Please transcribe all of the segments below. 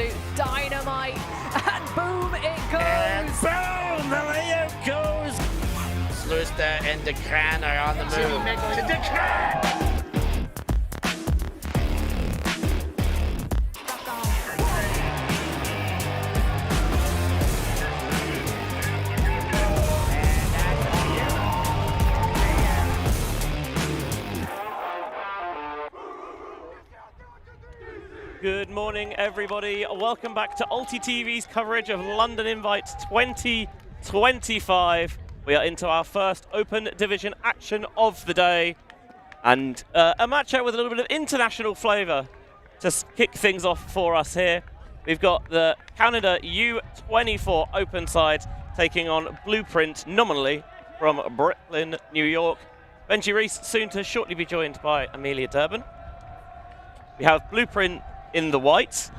absolute dynamite. And boom, it goes. And boom, the layup goes. Sluster and Decran are on the move. To Decran! Good morning, everybody. Welcome back to ULTI.TV's coverage of London Invite 2025. We are into our first Open Division action of the day, and a matchup with a little bit of international flavour to kick things off for us here. We've got the Canada U24 Open side taking on Blueprint, nominally from Brooklyn, New York. Benji Reese soon to shortly be joined by Amelia Durbin. We have Blueprint in the white,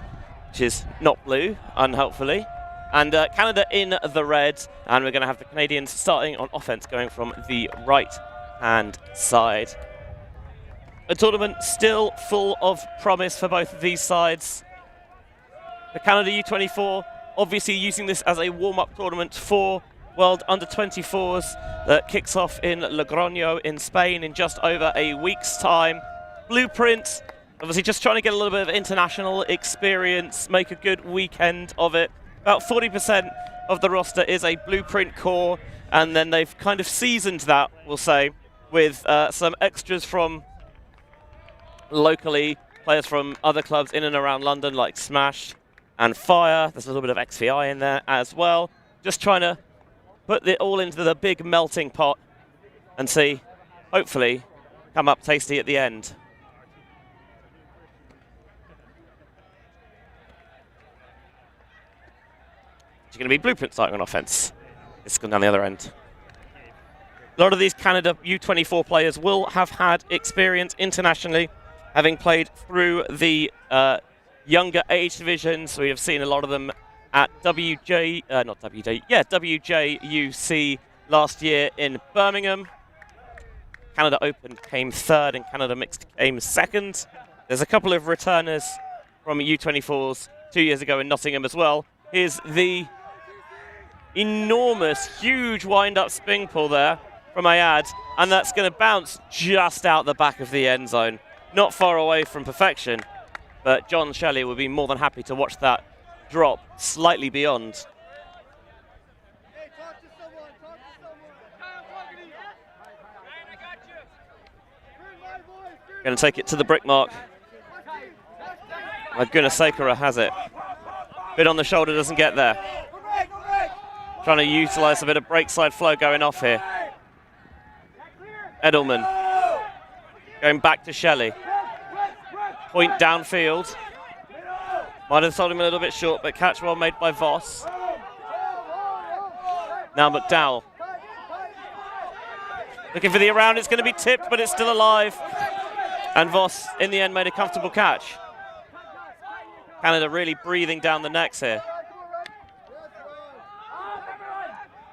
which is not blue, unhelpfully, and Canada in the red, and we're going to have the Canadians starting on offense, going from the right-hand side. A tournament still full of promise for both of these sides. The Canada U24 obviously using this as a warm-up tournament for World Under-24s that kicks off in Logroño in Spain in just over a week's time. Blueprint obviously just trying to get a little bit of international experience, make a good weekend of it. About 40% of the roster is a Blueprint core, and then they've kind of seasoned that, we'll say, with some extras from locally, players from other clubs in and around London like Smash and Fire. There's a little bit of XVI in there as well. Just trying to put it all into the big melting pot and see, hopefully, come up tasty at the end. It's going to be Blueprint starting on offense. It's going down the other end. A lot of these Canada U24 players will have had experience internationally, having played through the younger age divisions. We have seen a lot of them at WJUC last year in Birmingham. Canada Open came third and Canada Mixed came second. There's a couple of returners from U24s 2 years ago in Nottingham as well. Here's the enormous, huge wind-up spin pull there from Ayad, and that's going to bounce just out the back of the end zone. Not far away from perfection, but John Shelley would be more than happy to watch that drop slightly beyond. Going to take it to the brick mark. My goodness, Sakura has it. Bit on the shoulder, doesn't get there. Trying to utilise a bit of break side flow going off here. Edelman going back to Shelley. Point downfield. Might have sold him a little bit short, but catch well made by Voss. Now McDowell. Looking for the around, it's going to be tipped, but it's still alive. And Voss, in the end, made a comfortable catch. Canada really breathing down the necks here.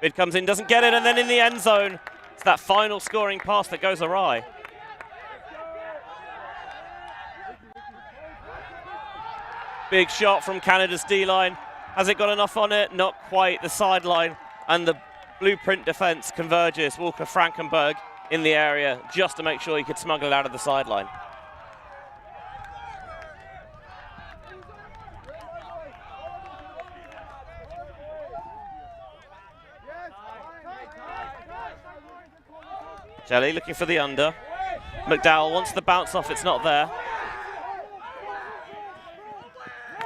Bid comes in, doesn't get it, and then in the end zone, it's that final scoring pass that goes awry. Big shot from Canada's D-line. Has it got enough on it? Not quite. The sideline and the Blueprint defense converges. Walker Frankenberg in the area just to make sure he could smuggle it out of the sideline. Shelley looking for the under. McDowell wants the bounce off, it's not there.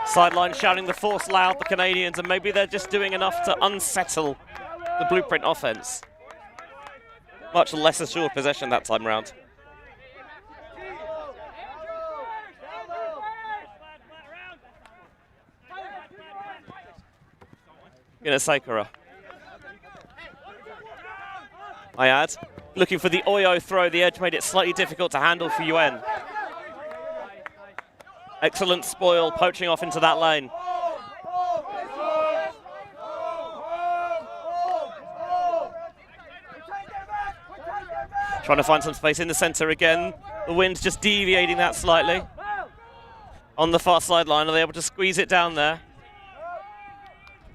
Sideline shouting the force loud, the Canadians, and maybe they're just doing enough to unsettle the Blueprint offense. Much less assured possession that time round. Gonna Sakura. Ayad looking for the Oyo throw. The edge made it slightly difficult to handle for UN. Excellent spoil, poaching off into that lane. Trying to find some space in the center again. The wind's just deviating that slightly. on the far sideline. Are they able to squeeze it down there?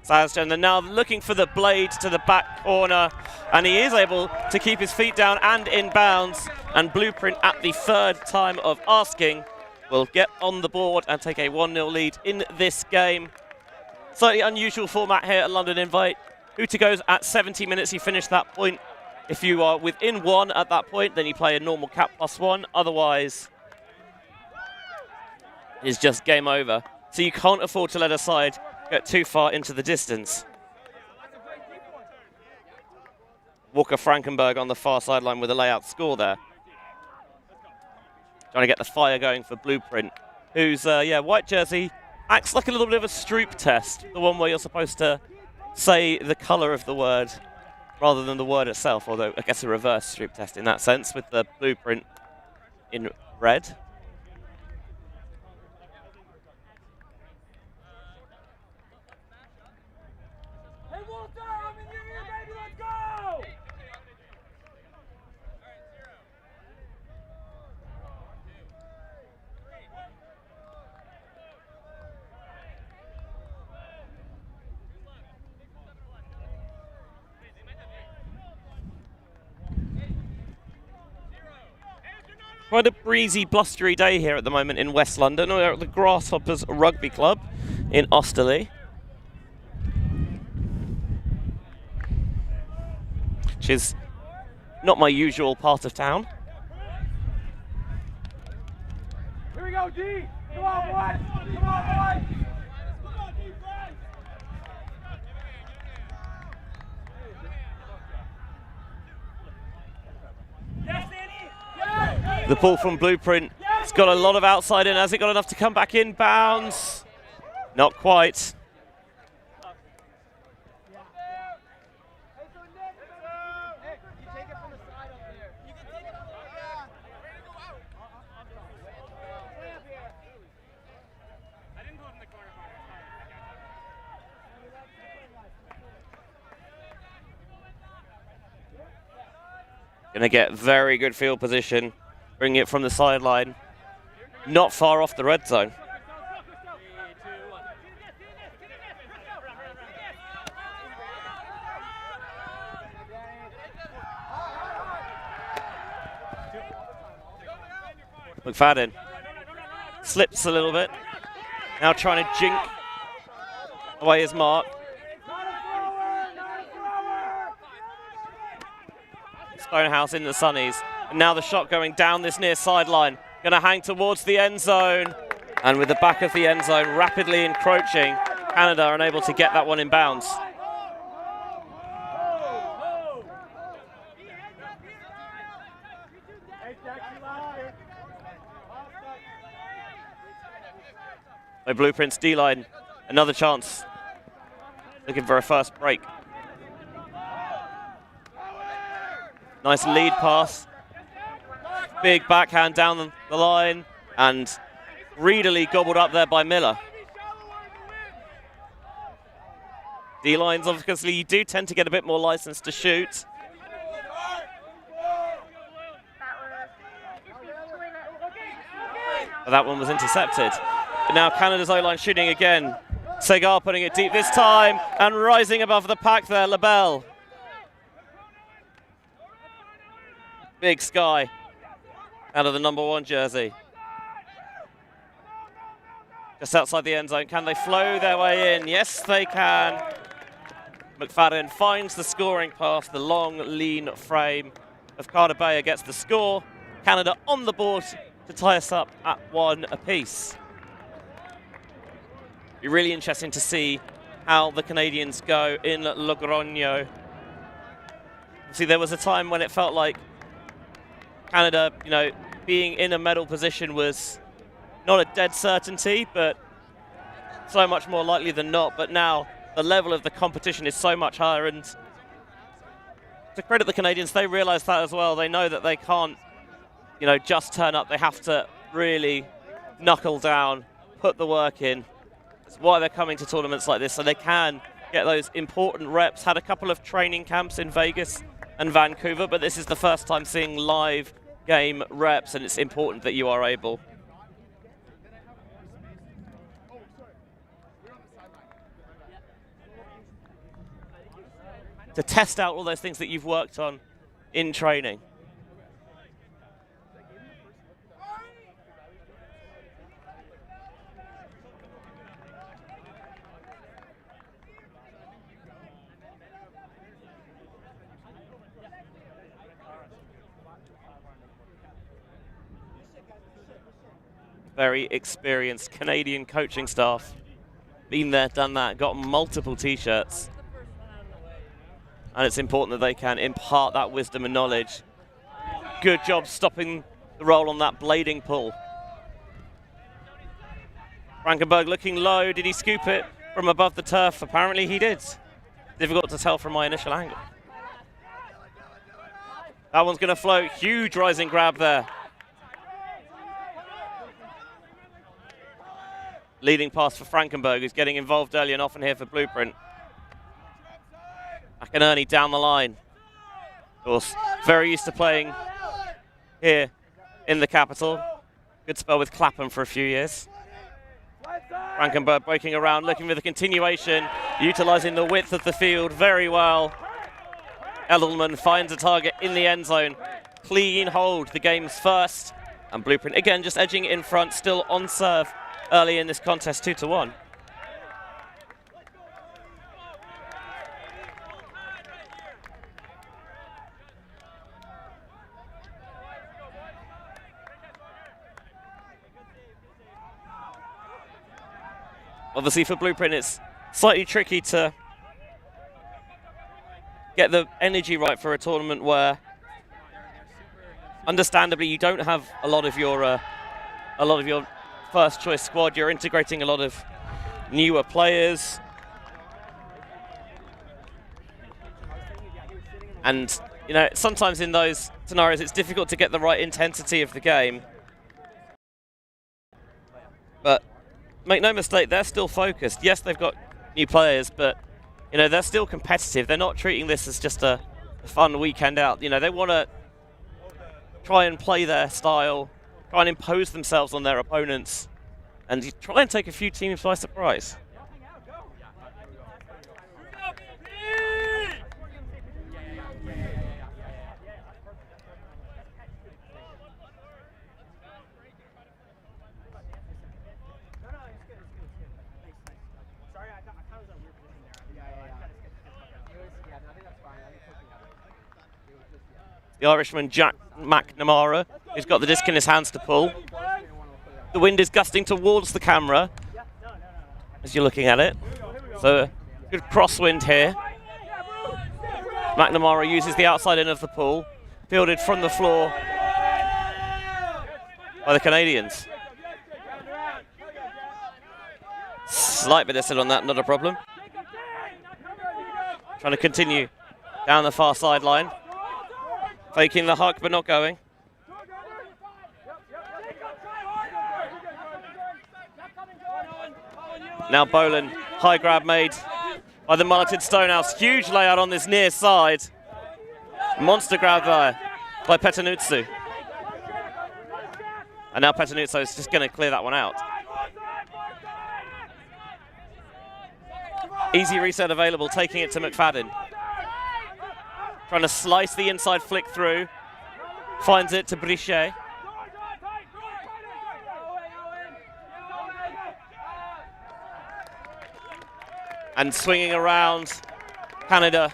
They're now looking for the blade to the back corner, and he is able to keep his feet down and in bounds. And Blueprint, at the third time of asking, will get on the board and take a 1-0 lead in this game. Slightly unusual format here at London Invite. HomeForce goes at 70 minutes, you finish that point. If you are within 1 at that point, then you play a normal cap +1. Otherwise, it's just game over. So you can't afford to let a side get too far into the distance. Walker Frankenberg on the far sideline with a layout score there. Trying to get the fire going for Blueprint, whose white jersey acts like a little bit of a Stroop test, the one where you're supposed to say the colour of the word rather than the word itself, although I guess a reverse Stroop test in that sense, with the Blueprint in red. Quite a breezy, blustery day here at the moment in West London. We're at the Grasshoppers Rugby Club in Osterley, which is not my usual part of town. Here we go, D! Come on, boys! Come on, boys! The ball from Blueprint, it's got a lot of outside in. Has it got enough to come back in bounds? Not quite. Going to get very good field position. Bring it from the sideline, not far off the red zone. McFadden slips a little bit, now trying to jink away his mark. Stonehouse in the sunnies. And now the shot going down this near sideline. Going to hang towards the end zone. And with the back of the end zone rapidly encroaching, Canada are unable to get that one in bounds. So Blueprint's D-line, another chance. Looking for a first break. Nice lead pass. Big backhand down the line and greedily gobbled up there by Miller. D-lines, obviously, you do tend to get a bit more license to shoot. But that one was intercepted. But now Canada's O-line shooting again. Segar putting it deep this time and rising above the pack there, LaBelle. Big Sky out of the #1 jersey. Just outside the end zone. Can they flow their way in? Yes, they can. McFadden finds the scoring pass. The long, lean frame of Carter Bayer gets the score. Canada on the board to tie us up at 1 apiece. Be really interesting to see how the Canadians go in Logroño. See, there was a time when it felt like Canada, being in a medal position was not a dead certainty, but so much more likely than not. But now the level of the competition is so much higher, and to credit the Canadians, they realize that as well. They know that they can't, just turn up. They have to really knuckle down, put the work in. That's why they're coming to tournaments like this, so they can get those important reps. Had a couple of training camps in Vegas and Vancouver, but this is the first time seeing live game reps, and it's important that you are able. to test out all those things that you've worked on in training. Very experienced Canadian coaching staff. Been there, done that, got multiple t-shirts. And it's important that they can impart that wisdom and knowledge. Good job stopping the roll on that blading pull. Frankenberg looking low. Did he scoop it from above the turf? Apparently he did. Difficult to tell from my initial angle. That one's going to float. Huge rising grab there. Leading pass for Frankenberg, who's getting involved early and often here for Blueprint. McInerney down the line. Of course, very used to playing here in the capital. Good spell with Clapham for a few years. Frankenberg breaking around, looking for the continuation, utilising the width of the field very well. Edelman finds a target in the end zone. Clean hold, the game's first. And Blueprint, again, just edging in front, still on serve early in this contest, 2-1. Obviously for Blueprint it's slightly tricky to get the energy right for a tournament where understandably you don't have a lot of your first choice squad. You're integrating a lot of newer players. And you know, sometimes in those scenarios it's difficult to get the right intensity of the game. But make no mistake, they're still focused. Yes, they've got new players, but you know, they're still competitive. They're not treating this as just a fun weekend out. You know, they want to try and play their style, try and impose themselves on their opponents, and try and take a few teams by surprise. The Irishman Jack McNamara, who's got the disc in his hands to pull. The wind is gusting towards the camera as you're looking at it. So good crosswind here. McNamara uses the outside end of the pull, fielded from the floor by the Canadians. Slight bit of sit on that, not a problem. Trying to continue down the far sideline. Faking the huck, but not going. Now Boland, high grab made by the mulleted Stonehouse. Huge layout on this near side. Monster grab there by Petanutsu. And now Petanutsu is just going to clear that one out. Easy reset available, taking it to McFadden. Trying to slice the inside flick through. Finds it to Brichet. And swinging around Canada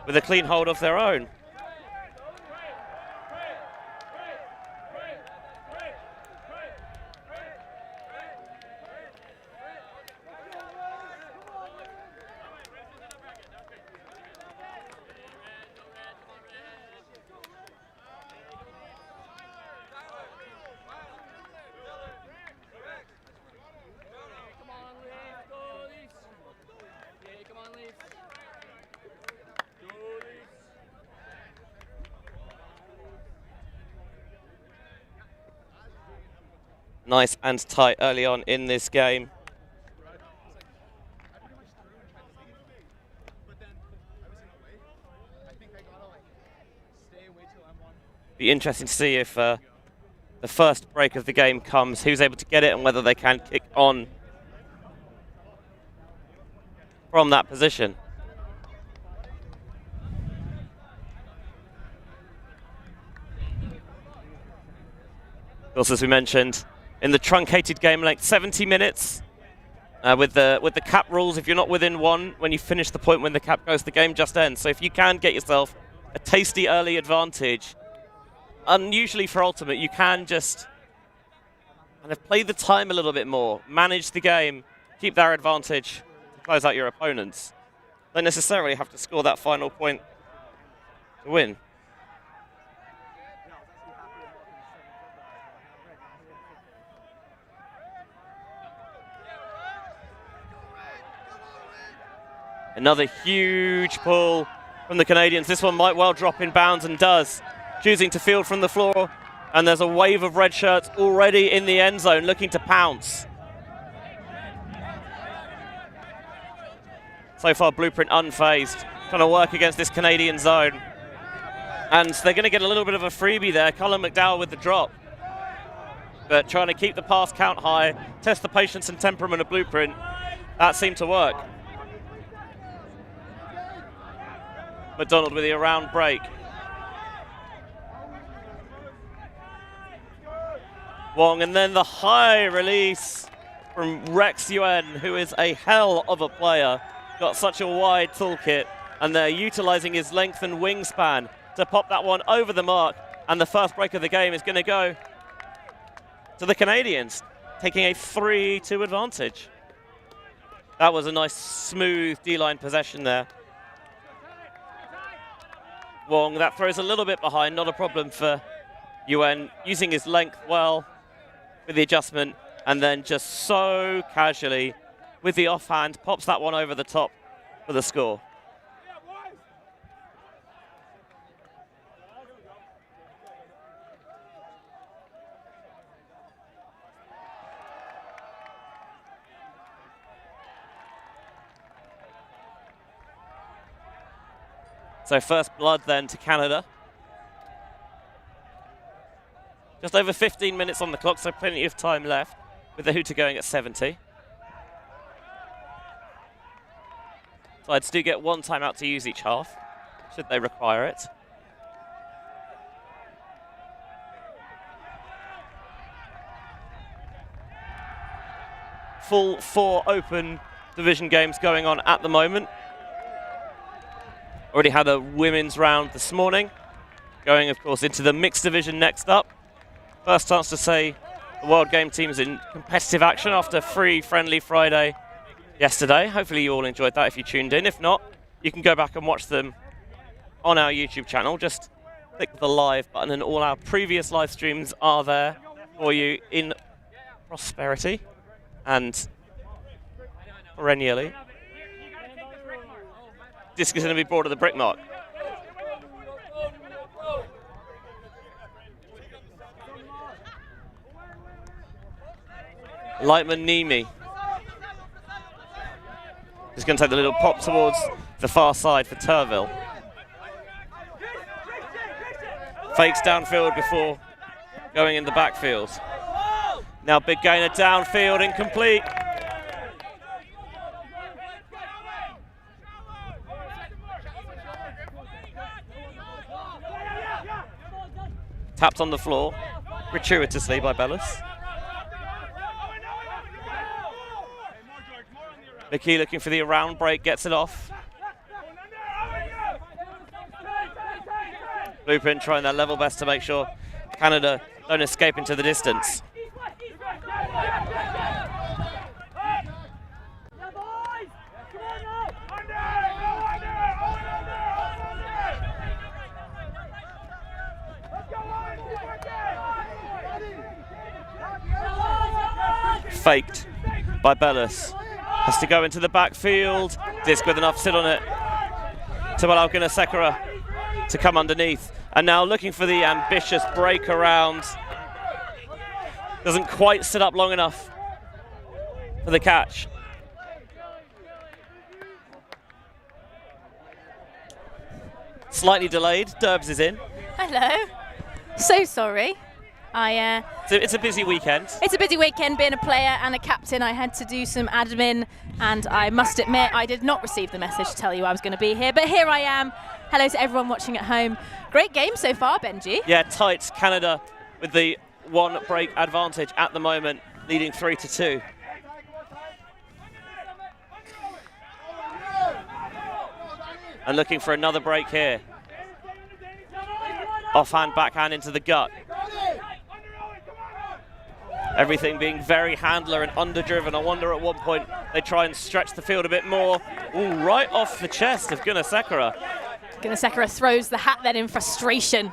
with a clean hold of their own. Nice and tight early on in this game. Be interesting to see if the first break of the game comes, who's able to get it and whether they can kick on from that position. Of course, as we mentioned, in the truncated game length, 70 minutes. With the cap rules, if you're not within one, when you finish the point when the cap goes, the game just ends. So if you can get yourself a tasty early advantage, unusually for Ultimate, you can just kind of play the time a little bit more, manage the game, keep that advantage to close out your opponents. Don't necessarily have to score that final point to win. Another huge pull from the Canadians. This one might well drop in bounds and does. Choosing to field from the floor. And there's a wave of red shirts already in the end zone looking to pounce. So far, Blueprint unfazed. Trying to work against this Canadian zone. And they're going to get a little bit of a freebie there. Colin McDowell with the drop. But trying to keep the pass count high, test the patience and temperament of Blueprint. That seemed to work. McDonald with the around break. Wong, and then the high release from Rex Yuen, who is a hell of a player. Got such a wide toolkit, and they're utilizing his length and wingspan to pop that one over the mark. And the first break of the game is going to go to the Canadians, taking a 3-2 advantage. That was a nice, smooth D-line possession there. Wong, that throws a little bit behind, not a problem for Yuen, using his length well with the adjustment, and then just so casually with the offhand pops that one over the top for the score. So first blood then to Canada. Just over 15 minutes on the clock, so plenty of time left with the hooter going at 70. Sides do get one timeout to use each half, should they require it. Full 4 open division games going on at the moment. Already had a women's round this morning. Going, of course, into the mixed division next up. First chance to say the World Game Team's in competitive action after Free Friendly Friday yesterday. Hopefully you all enjoyed that if you tuned in. If not, you can go back and watch them on our YouTube channel. Just click the live button and all our previous live streams are there for you in prosperity and perennially. Disc is going to be brought to the brick mark. Lightman Nimi is going to take the little pop towards the far side for Turville. Fakes downfield before going in the backfield. Now big gainer downfield, incomplete. Tapped on the floor, gratuitously by Bellis. McKee looking for the around break, gets it off. Blueprint trying their level best to make sure Canada don't escape into the distance. Faked by Bellis. Has to go into the backfield. Disc with enough sit on it to allow Gunasekara to come underneath. And now looking for the ambitious break around. Doesn't quite sit up long enough for the catch. Slightly delayed. Derbs is in. Hello. So sorry. It's a busy weekend. It's a busy weekend. Being a player and a captain, I had to do some admin, and I must admit I did not receive the message to tell you I was going to be here, but here I am. Hello to everyone watching at home. Great game so far, Benji. Yeah, tight. Canada with the one break advantage at the moment, leading 3-2. And looking for another break here. Offhand, backhand into the gut. Everything being very handler and underdriven. I wonder at one point they try and stretch the field a bit more. Ooh, right off the chest of Gunasekara. Gunasekara throws the hat then in frustration.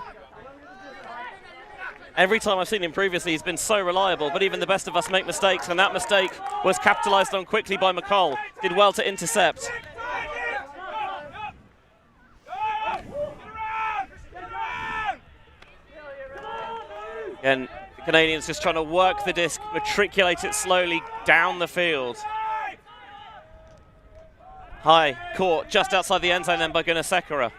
Every time I've seen him previously, he's been so reliable, but even the best of us make mistakes, and that mistake was capitalized on quickly by McCall. Did well to intercept. Again, the Canadians just trying to work the disc, matriculate it slowly down the field. High, caught just outside the end zone then by Gunasekara.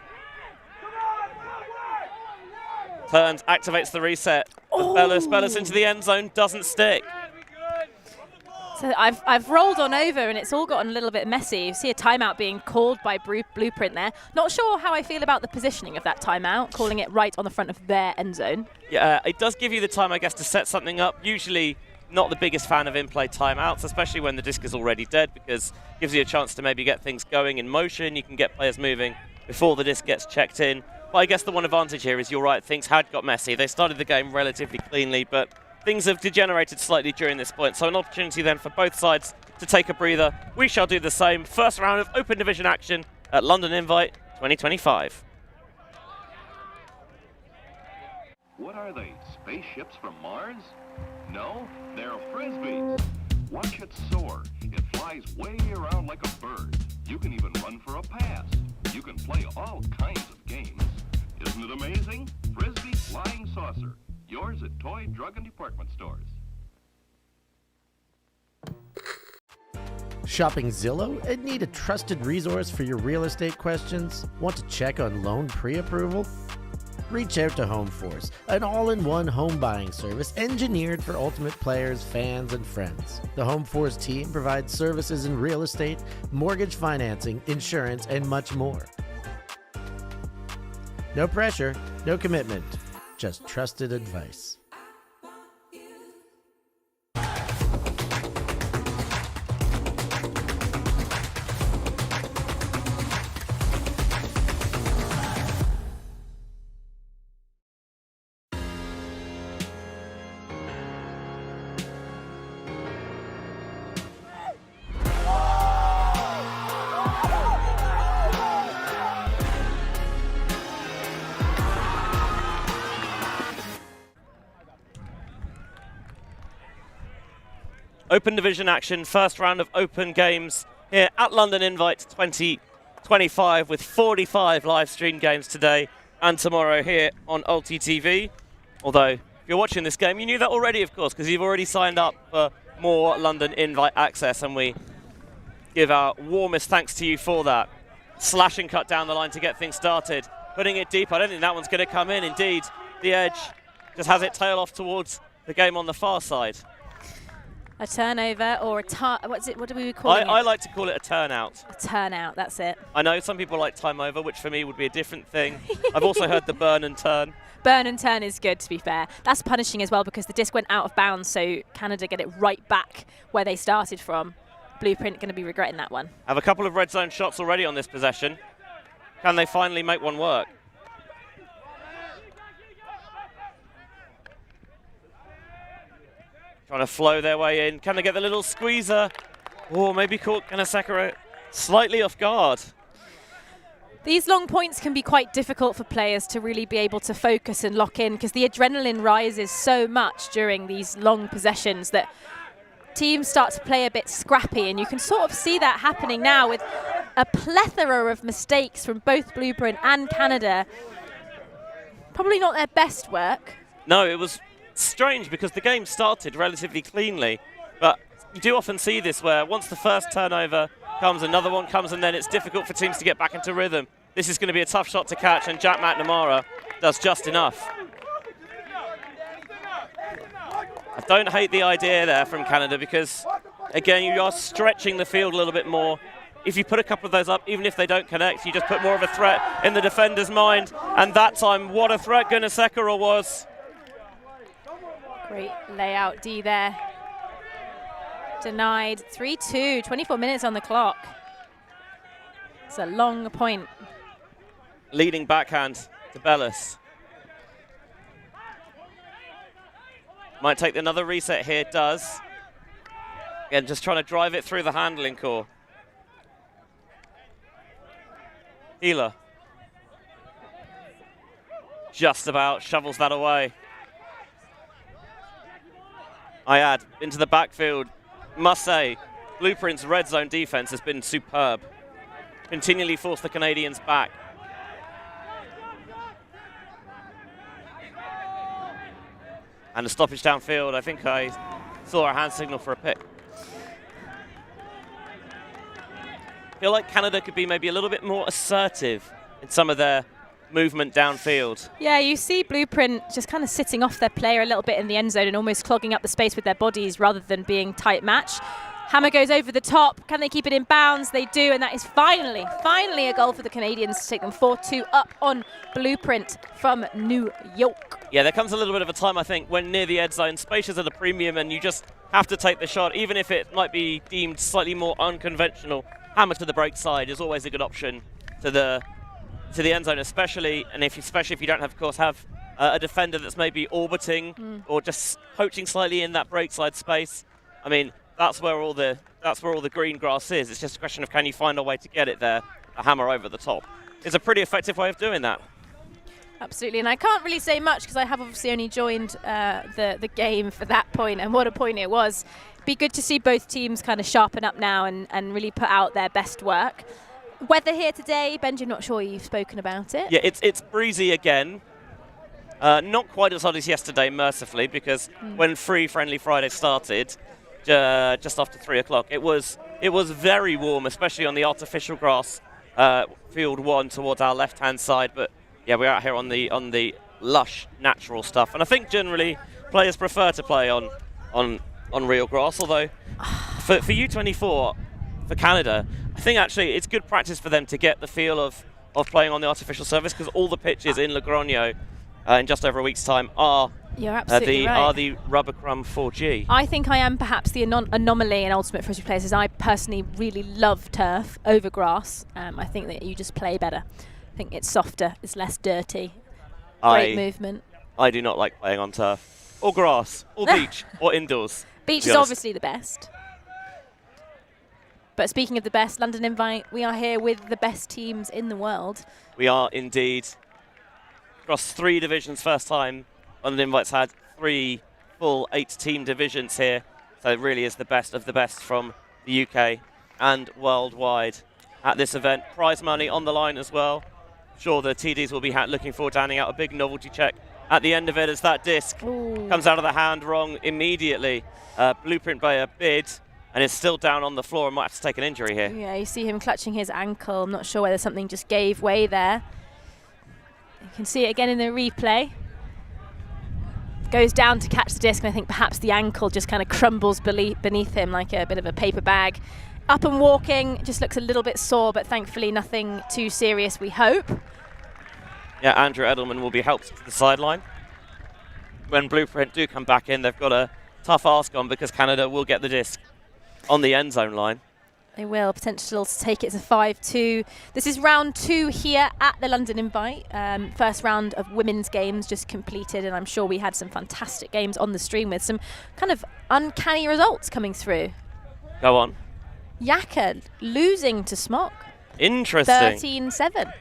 Turns, activates the reset. Bellis into the end zone, doesn't stick. So I've rolled on over and it's all gotten a little bit messy. You see a timeout being called by Blueprint there. Not sure how I feel about the positioning of that timeout, calling it right on the front of their end zone. Yeah, it does give you the time, I guess, to set something up. Usually not the biggest fan of in-play timeouts, especially when the disc is already dead, because it gives you a chance to maybe get things going in motion. You can get players moving before the disc gets checked in. But I guess the one advantage here is, you're right, things had got messy. They started the game relatively cleanly, but things have degenerated slightly during this point. So an opportunity then for both sides to take a breather. We shall do the same. First round of Open Division action at London Invite 2025. What are they, spaceships from Mars? No, they're Frisbees. Watch it soar. It flies way around like a bird. You can even run for a pass. You can play all kinds of games. Isn't it amazing? Frisbee Flying Saucer. Yours at toy, drug, and department stores. Shopping Zillow and need a trusted resource for your real estate questions? Want to check on loan pre-approval? Reach out to HomeForce, an all-in-one home buying service engineered for ultimate players, fans, and friends. The HomeForce team provides services in real estate, mortgage financing, insurance, and much more. No pressure, no commitment, just trusted advice. Open Division action, first round of Open games here at London Invite 2025 with 45 live stream games today and tomorrow here on ULTI.TV. Although, if you're watching this game, you knew that already, of course, because you've already signed up for more London Invite access, and we give our warmest thanks to you for that. Slash and cut down the line to get things started. Putting it deep, I don't think that one's going to come in. Indeed, the edge just has it tail off towards the game on the far side. A turnover or what do we call it? I like to call it a turnout. A turnout, that's it. I know some people like time over, which for me would be a different thing. I've also heard the burn and turn. Burn and turn is good, to be fair. That's punishing as well because the disc went out of bounds, so Canada get it right back where they started from. Blueprint going to be regretting that one. Have a couple of red zone shots already on this possession. Can they finally make one work? Trying to flow their way in. Can they get the little squeezer? Or maybe caught Gunasekara slightly off guard. These long points can be quite difficult for players to really be able to focus and lock in because the adrenaline rises so much during these long possessions that teams start to play a bit scrappy, and you can sort of see that happening now with a plethora of mistakes from both Blueprint and Canada. Probably not their best work. No, it was strange because the game started relatively cleanly, but you do often see this where once the first turnover comes, another one comes, and then it's difficult for teams to get back into rhythm. This is going to be a tough shot to catch, and Jack McNamara does just enough. I don't hate the idea there from Canada because, again, you are stretching the field a little bit more. If you put a couple of those up, even if they don't connect, you just put more of a threat in the defender's mind, and that time, what a threat Gunasekara was. Great layout D there. Denied. 3-2, 24 minutes on the clock. It's a long point. Leading backhand to Bellis. Might take another reset here, does. Again, just trying to drive it through the handling core. Healer. Just about shovels that away. Ayad into the backfield. Must say, Blueprint's red zone defense has been superb. Continually force the Canadians back. And a stoppage downfield. I think I saw a hand signal for a pick. Feel like Canada could be maybe a little bit more assertive in some of their movement downfield. Yeah, you see Blueprint just kind of sitting off their player a little bit in the end zone and almost clogging up the space with their bodies rather than being tight match. Hammer goes over the top. Can they keep it in bounds? They do, and that is finally a goal for the Canadians to take them 4-2 up on Blueprint from New York. Yeah, there comes a little bit of a time, I think, when near the edge zone, space is at a premium and you just have to take the shot, even if it might be deemed slightly more unconventional. Hammer to the break side is always a good option to the end zone, especially if you don't have, of course, a defender that's maybe orbiting or just poaching slightly in that break side space. I mean, that's where all the green grass is. It's just a question of can you find a way to get it there, a hammer over the top. It's a pretty effective way of doing that. Absolutely, and I can't really say much because I have obviously only joined the game for that point, and what a point it was. Be good to see both teams kind of sharpen up now and really put out their best work. Weather here today, Benji, I'm not sure you've spoken about it. Yeah, it's breezy again. Not quite as hot as yesterday, mercifully, because when Free Friendly Friday started, just after 3 o'clock, it was very warm, especially on the artificial grass, field 1 towards our left-hand side. But yeah, we're out here on the lush natural stuff, and I think generally players prefer to play on real grass. Although for U24, for Canada, I think actually it's good practice for them to get the feel of playing on the artificial surface, because all the pitches in Logroño in just over a week's time are the Rubber Crumb 4G. I think I am perhaps the anomaly in Ultimate Frisbee players, as I personally really love turf over grass. I think that you just play better. I think it's softer, it's less dirty, great movement. I do not like playing on turf or grass or beach or indoors. Beach is obviously the best. But speaking of the best, London Invite, we are here with the best teams in the world. We are indeed. Across 3 divisions, first time London Invite's had 3 full 8-team divisions here. So it really is the best of the best from the UK and worldwide at this event. Prize money on the line as well. Sure, the TDs will be looking forward to handing out a big novelty check at the end of it, as that disc comes out of the hand wrong immediately. Blueprint by a bid, and is still down on the floor and might have to take an injury here. Yeah, you see him clutching his ankle. I'm not sure whether something just gave way there. You can see it again in the replay. Goes down to catch the disc, and I think perhaps the ankle just kind of crumbles beneath him like a bit of a paper bag. Up and walking, just looks a little bit sore, but thankfully nothing too serious, we hope. Yeah, Andrew Edelman will be helped to the sideline. When Blueprint do come back in, they've got a tough ask on, because Canada will get the disc on the end zone line. They will. Potential to take it to 5-2. This is round 2 here at the London Invite. First round of women's games just completed, and I'm sure we had some fantastic games on the stream with some kind of uncanny results coming through. Go on. Yaka losing to Smok. Interesting. 13-7.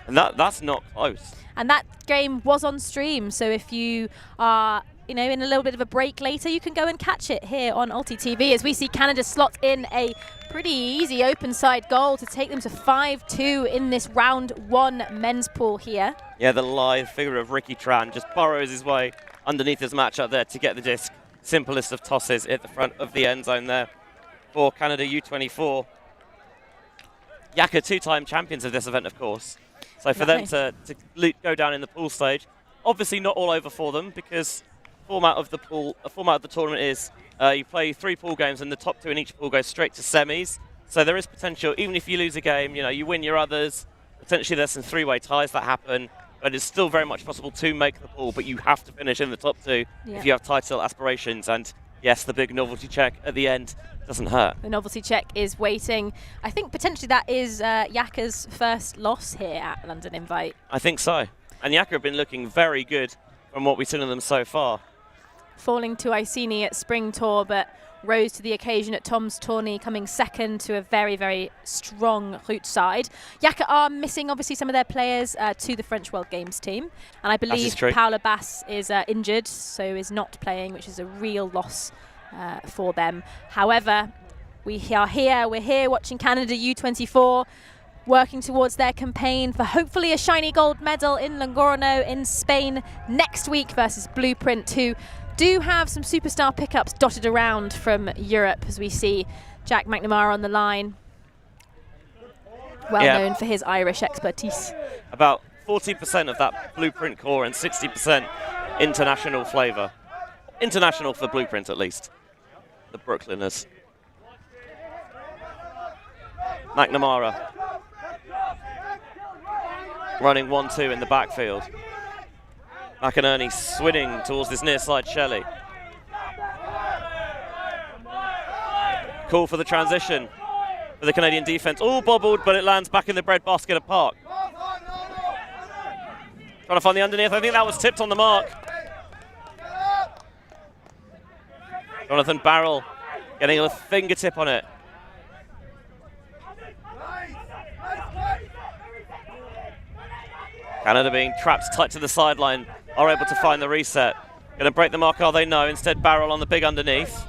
And that's not close. And that game was on stream, so if you are in a little bit of a break later, you can go and catch it here on ULTI.TV, as we see Canada slot in a pretty easy open side goal to take them to 5-2 in this round 1 men's pool here. Yeah, the live figure of Ricky Tran just burrows his way underneath his match up there to get the disc. Simplest of tosses at the front of the end zone there for Canada U24. Yaka 2-time champions of this event, of course. So for them to go down in the pool stage, obviously not all over for them, because format of the tournament is you play 3 pool games, and the top 2 in each pool go straight to semis. So there is potential, even if you lose a game, you win your others. Potentially there's some 3-way ties that happen. but it's still very much possible to make the pool, but you have to finish in the top 2 if you have title aspirations. And yes, the big novelty check at the end doesn't hurt. The novelty check is waiting. I think potentially that is Yaka's first loss here at London Invite. I think so. And Yaka have been looking very good from what we've seen of them so far. Falling to Iceni at Spring Tour, but rose to the occasion at Tom's tourney, coming second to a very, very strong Route side. Yaka are missing, obviously, some of their players to the French World Games team. And I believe Paula Bass is injured, so is not playing, which is a real loss for them. However, we're here watching Canada U24, working towards their campaign for hopefully a shiny gold medal in Logroño in Spain next week versus Blueprint, who do have some superstar pickups dotted around from Europe, as we see Jack McNamara on the line, well known for his Irish expertise. About 40% of that Blueprint core and 60% international flavour. International for Blueprint, at least. The Brooklyners. McNamara running 1-2 in the backfield. McInerney swinging towards this near side Shelley. Call for the transition for the Canadian defense. All bobbled, but it lands back in the breadbasket of Park. Trying to find the underneath. I think that was tipped on the mark. Jonathan Barrell getting a fingertip on it. Canada being trapped tight to the sideline, are able to find the reset. Going to break the mark, are they? No. Instead, Barrel on the big underneath.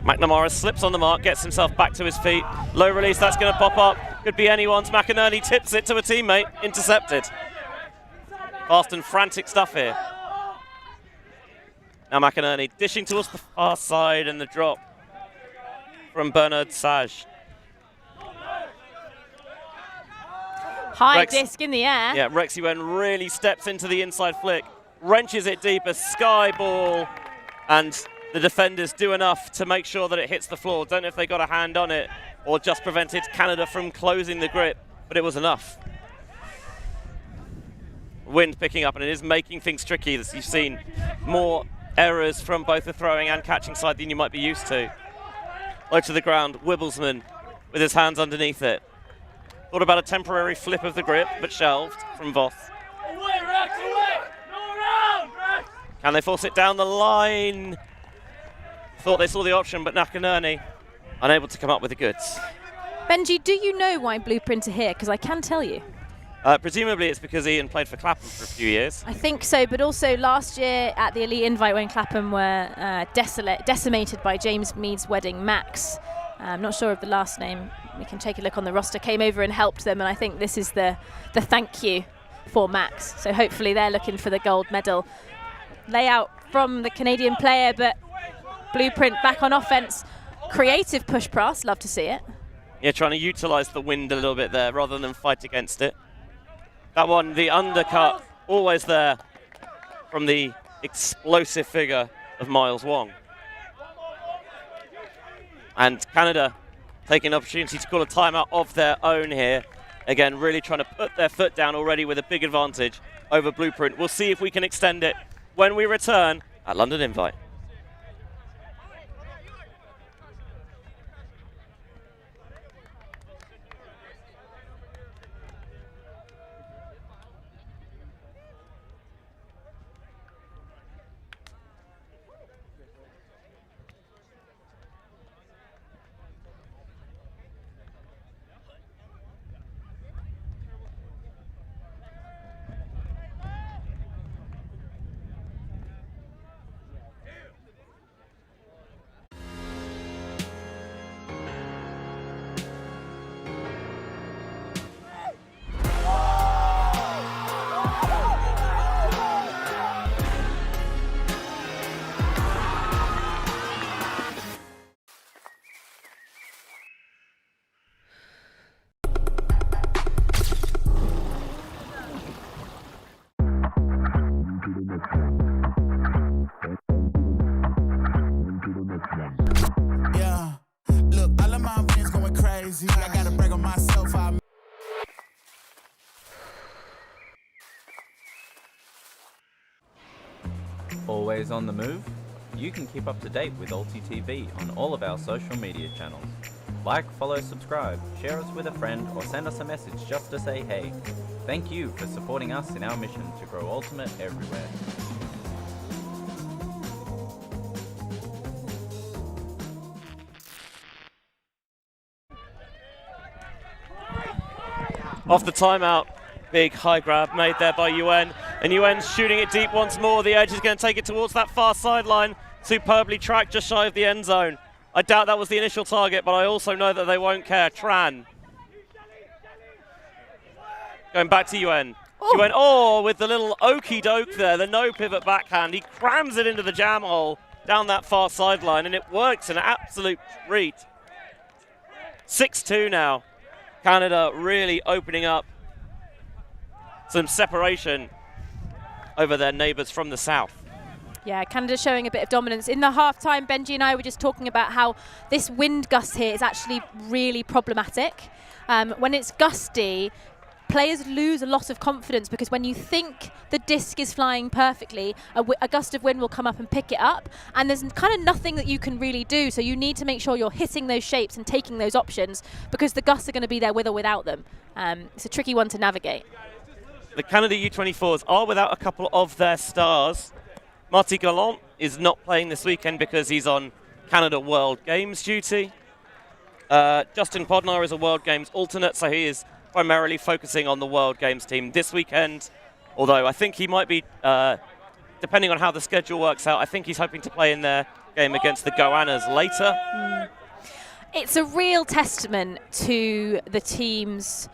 McNamara slips on the mark, gets himself back to his feet. Low release, that's going to pop up. Could be anyone's. McInerney tips it to a teammate. Intercepted. Fast and frantic stuff here. Now McInerney dishing towards the far side, and the drop from Bernard Sage. High disc in the air. Yeah, Rexy Wen really steps into the inside flick, wrenches it deep, a sky ball, and the defenders do enough to make sure that it hits the floor. Don't know if they got a hand on it or just prevented Canada from closing the grip, but it was enough. Wind picking up, and it is making things tricky. As you've seen, more errors from both the throwing and catching side than you might be used to. Low to the ground, Wibblesman with his hands underneath it. Thought about a temporary flip of the grip, but shelved from Voth. Can they force it down the line? Thought they saw the option, but McInerney unable to come up with the goods. Benji, do you know why Blueprint are here? Because I can tell you. Presumably it's because Ian played for Clapham for a few years. I think so, but also last year at the Elite Invite when Clapham were decimated by James Mead's wedding, Max. I'm not sure of the last name. We can take a look on the roster. Came over and helped them, and I think this is the thank you for Max. So hopefully they're looking for the gold medal. Layout from the Canadian player, but Blueprint back on offense. Creative push pass, love to see it. Yeah, trying to utilize the wind a little bit there rather than fight against it. That one, the undercut, always there from the explosive figure of Miles Wong. And Canada taking an opportunity to call a timeout of their own here. Again, really trying to put their foot down already with a big advantage over Blueprint. We'll see if we can extend it when we return at London Invite. always on the move? You can keep up to date with ULTI.TV on all of our social media channels. Like, follow, subscribe, share us with a friend, or send us a message just to say hey. Thank you for supporting us in our mission to grow Ultimate everywhere. Off the timeout, big high grab made there by UN, and UN's shooting it deep once more. The edge is going to take it towards that far sideline. Superbly tracked just shy of the end zone. I doubt that was the initial target, but I also know that they won't care. Tran. Going back to UN. UN, with the little okey doke there, the no pivot backhand. He crams it into the jam hole down that far sideline, and it works an absolute treat. 6-2 now. Canada really opening up some separation over their neighbours from the south. Yeah, Canada showing a bit of dominance. In the half-time, Benji and I were just talking about how this wind gust here is actually really problematic. When it's gusty, players lose a lot of confidence because when you think the disc is flying perfectly, a gust of wind will come up and pick it up, and there's kind of nothing that you can really do. So you need to make sure you're hitting those shapes and taking those options because the gusts are going to be there with or without them. It's a tricky one to navigate. The Canada U24s are without a couple of their stars. Marty Gallant is not playing this weekend because he's on Canada World Games duty. Justin Podnar is a World Games alternate, so he is primarily focusing on the World Games team this weekend, although I think he might be, depending on how the schedule works out, I think he's hoping to play in their game against the Goannas later. It's a real testament to the team's,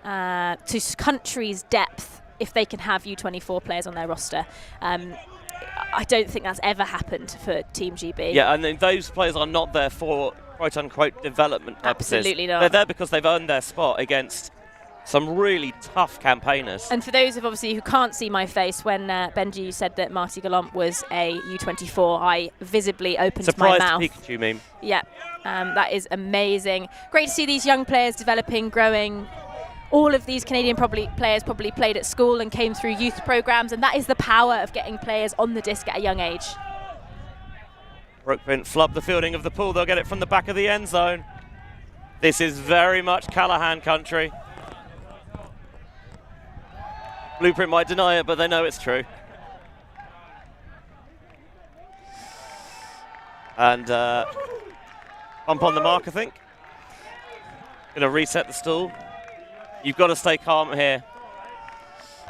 to countries' depth if they can have U24 players on their roster. I don't think that's ever happened for Team GB. Yeah, and then those players are not there for quote-unquote development purposes. Absolutely not. They're there because they've earned their spot against some really tough campaigners. And for those of obviously who can't see my face, when Benji said that Marty Gallant was a U24, I visibly opened my mouth. Surprised Pikachu meme. Yeah, that is amazing. Great to see these young players developing, growing. All of these Canadian players probably played at school and came through youth programs, and that is the power of getting players on the disc at a young age. Brookprint flub the fielding of the pool. They'll get it from the back of the end zone. This is very much Callahan country. Blueprint might deny it, but they know it's true. And bump on the mark, I think. Going to reset the stall. You've got to stay calm here.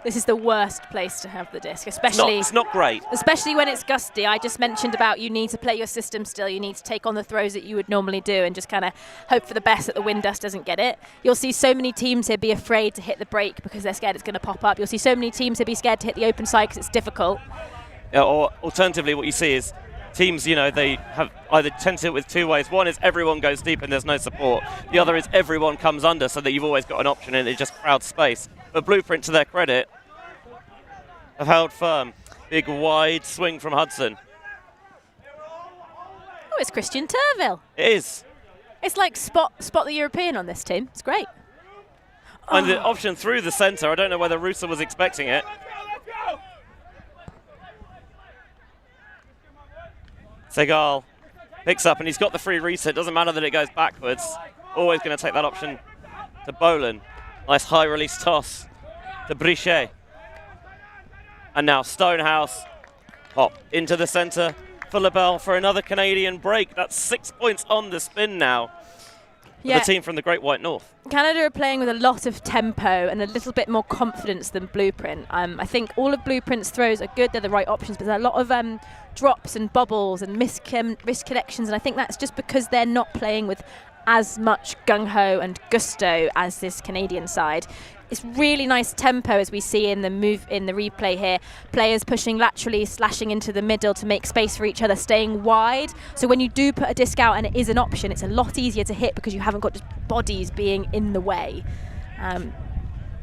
This is the worst place to have the disc, especially... It's not great. Especially when it's gusty. I just mentioned about you need to play your system still. You need to take on the throws that you would normally do and just kind of hope for the best that the wind dust doesn't get it. You'll see so many teams here be afraid to hit the brake because they're scared it's going to pop up. You'll see so many teams here be scared to hit the open side because it's difficult. Yeah, or alternatively, what you see is teams, you know, they have either tend to do it with two ways. One is everyone goes deep and there's no support. The other is everyone comes under so that you've always got an option and it just crowds space. But Blueprint, to their credit, have held firm. Big wide swing from Hudson. Oh, it's Christian Turville. It is. It's like spot the European on this team. It's great. And the option through the centre, I don't know whether Rusa was expecting it. Segal picks up and he's got the free reset. Doesn't matter that it goes backwards. Always going to take that option to Boland. Nice high release toss to Brichet. And now Stonehouse hop into the centre for LaBelle for another Canadian break. That's 6 points on the spin now. Yeah. The team from the Great White North. Canada are playing with a lot of tempo and a little bit more confidence than Blueprint. I think all of Blueprint's throws are good. They're the right options, but there are a lot of drops and bobbles and misconnections, and I think that's just because they're not playing with as much gung-ho and gusto as this Canadian side. It's really nice tempo as we see in the replay here. Players pushing laterally, slashing into the middle to make space for each other, staying wide. So when you do put a disc out and it is an option, it's a lot easier to hit because you haven't got just bodies being in the way. I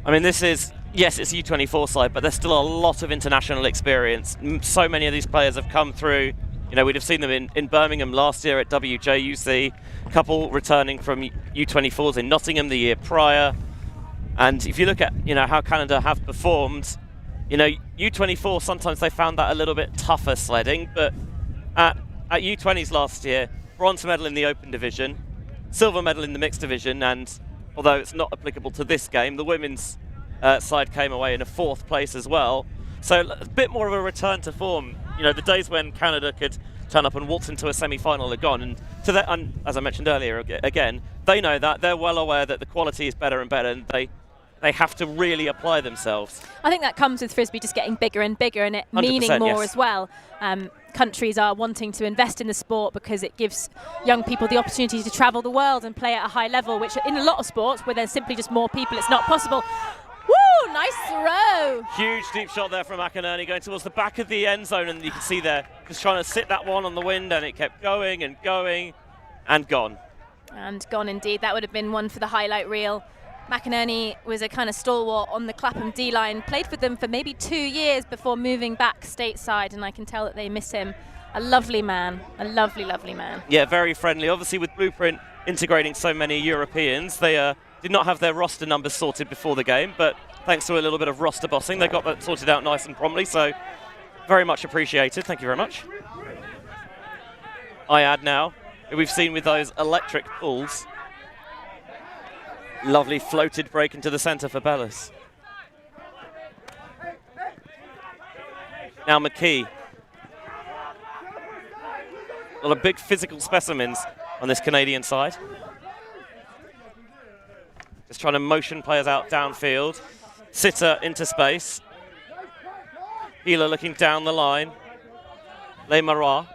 mean, this is, yes, it's U24 side, but there's still a lot of international experience. So many of these players have come through. You know, we'd have seen them in Birmingham last year at WJUC, a couple returning from U24s in Nottingham the year prior. And if you look at, you know, how Canada have performed, You know, U24, sometimes they found that a little bit tougher sledding, but at U20s last year, bronze medal in the open division, silver medal in the mixed division, and although it's not applicable to this game, the women's side came away in a 4th place as well. So a bit more of a return to form. You know, the days when Canada could turn up and waltz into a semi-final are gone. And to that, and as I mentioned earlier, again, they know that. They're well aware that the quality is better and better, and they have to really apply themselves. I think that comes with Frisbee just getting bigger and bigger, and it meaning more yes. as well. Countries are wanting to invest in the sport because it gives young people the opportunity to travel the world and play at a high level, which in a lot of sports where there's simply just more people, it's not possible. Woo, nice throw. Huge deep shot there from McInerney going towards the back of the end zone, and you can see there just trying to sit that one on the wind, and it kept going and going and gone. And gone indeed. That would have been one for the highlight reel. McInerney was a kind of stalwart on the Clapham D-line, played for them for maybe 2 years before moving back stateside, and I can tell that they miss him. A lovely man, a lovely, lovely man. Yeah, very friendly. Obviously with Blueprint integrating so many Europeans, they did not have their roster numbers sorted before the game, but thanks to a little bit of roster bossing, they got that sorted out nice and promptly, so very much appreciated. Thank you very much. I add now, we've seen with those electric pulls, lovely floated break into the centre for Bellis. Now McKee. A lot of big physical specimens on this Canadian side. Just trying to motion players out downfield. Sitter into space. Healer looking down the line. Le Marat.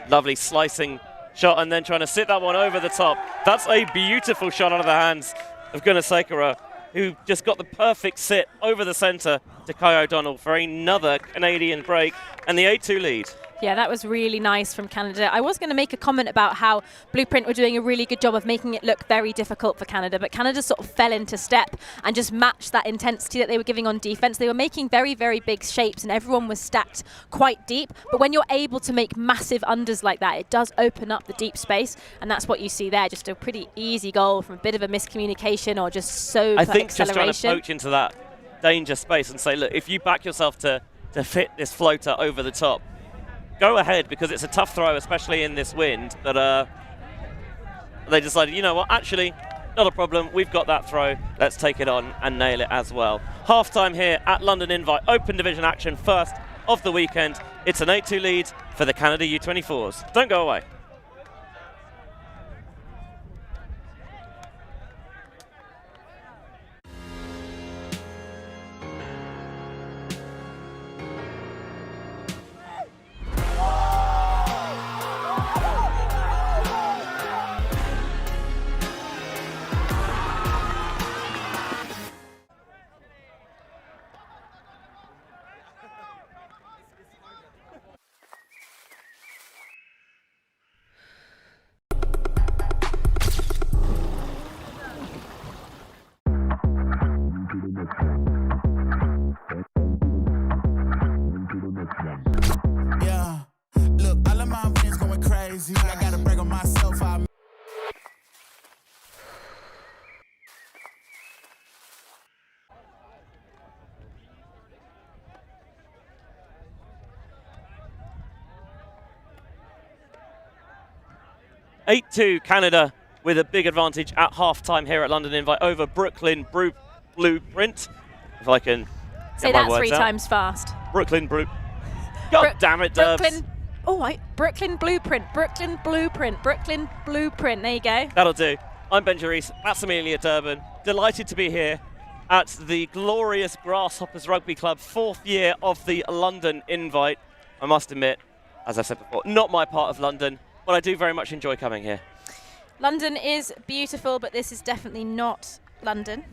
Lovely slicing shot, and then trying to sit that one over the top. That's a beautiful shot out of the hands of Gunasekara, who just got the perfect sit over the centre to Kai O'Donnell for another Canadian break and the 8-2 lead. Yeah, that was really nice from Canada. I was going to make a comment about how Blueprint were doing a really good job of making it look very difficult for Canada, but Canada sort of fell into step and just matched that intensity that they were giving on defense. They were making very, very big shapes, and everyone was stacked quite deep. But when you're able to make massive unders like that, it does open up the deep space, and that's what you see there. Just a pretty easy goal from a bit of a miscommunication or just so I think acceleration. Just trying to poach into that danger space and say, look, if you back yourself to fit this floater over the top, go ahead, because it's a tough throw, especially in this wind. But they decided, you know what, actually, not a problem. We've got that throw. Let's take it on and nail it as well. Half-time here at London Invite. Open division action first of the weekend. It's an 8-2 lead for the Canada U24s. Don't go away. I gotta brag on myself. Canada with a big advantage at half-time here at London Invite over Brooklyn Blueprint. If I can say that 3 times fast. Brooklyn God damn it, Derbs. Brooklyn. Oh, right. Brooklyn Blueprint. Brooklyn Blueprint. Brooklyn Blueprint. There you go. That'll do. I'm Ben Jarese. That's Amelia Durbin. Delighted to be here at the glorious Grasshoppers Rugby Club, 4th year of the London Invite. I must admit, as I said before, not my part of London, but I do very much enjoy coming here. London is beautiful, but this is definitely not London.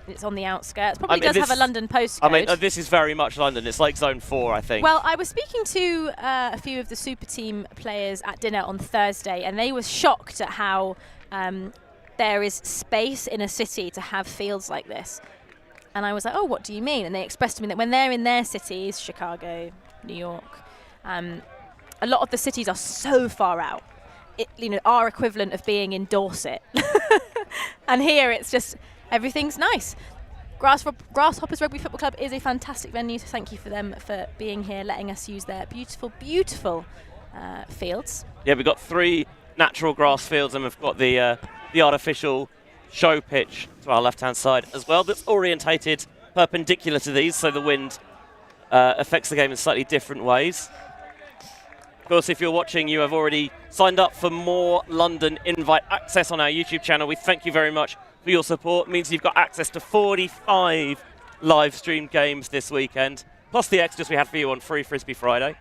It's on the outskirts. Probably does have a London postcode. I mean, this is very much London. It's like Zone 4, I think. Well, I was speaking to a few of the Super Team players at dinner on Thursday, and they were shocked at how there is space in a city to have fields like this. And I was like, oh, what do you mean? And they expressed to me that when they're in their cities, Chicago, New York, a lot of the cities are so far out. Our equivalent of being in Dorset. And here it's just... everything's nice. Grasshoppers Rugby Football Club is a fantastic venue, so thank you for them for being here, letting us use their beautiful, beautiful fields. Yeah, we've got 3 natural grass fields, and we've got the artificial show pitch to our left-hand side as well, that's orientated perpendicular to these, so the wind affects the game in slightly different ways. Of course, if you're watching, you have already signed up for more London Invite access on our YouTube channel. We thank you very much for your support. It means you've got access to 45 live streamed games this weekend, plus the extras we had for you on Free Frisbee Friday.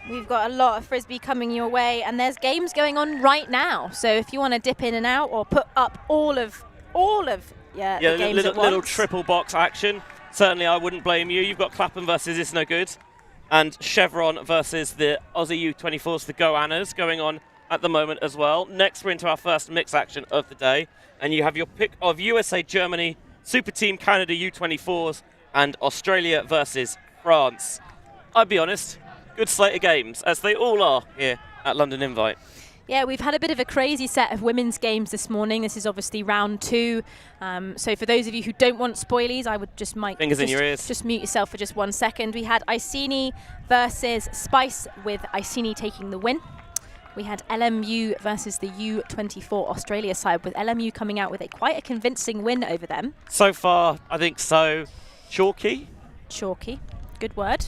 We've got a lot of Frisbee coming your way, and there's games going on right now. So if you want to dip in and out or put up all of the games at once. Little triple box action. Certainly, I wouldn't blame you. You've got Clapham versus It's No Good, and Chevron versus the Aussie U24s, the Goannas, going on at the moment as well. Next, we're into our first mix action of the day, and you have your pick of USA, Germany, Super Team Canada U24s, and Australia versus France. I'll be honest, good slate of games, as they all are here at London Invite. Yeah, we've had a bit of a crazy set of women's games this morning. This is obviously round 2. So for those of you who don't want spoilies, I would just in your ears. Just mute yourself for just 1 second. We had Iceni versus Spice, with Iceni taking the win. We had LMU versus the U24 Australia side, with LMU coming out with quite a convincing win over them. So far, I think so. Chalky, good word.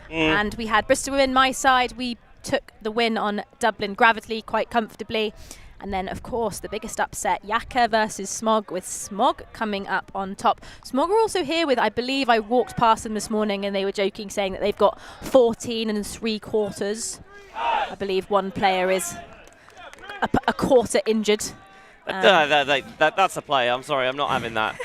And we had Bristol Women, my side. We took the win on Dublin Gravity quite comfortably. And then, of course, the biggest upset, Yaka versus Smog, with Smog coming up on top. Smog are also here with, I believe, I walked past them this morning and they were joking, saying that they've got 14 3/4. I believe one player is a quarter injured. That's a play. I'm sorry, I'm not having that.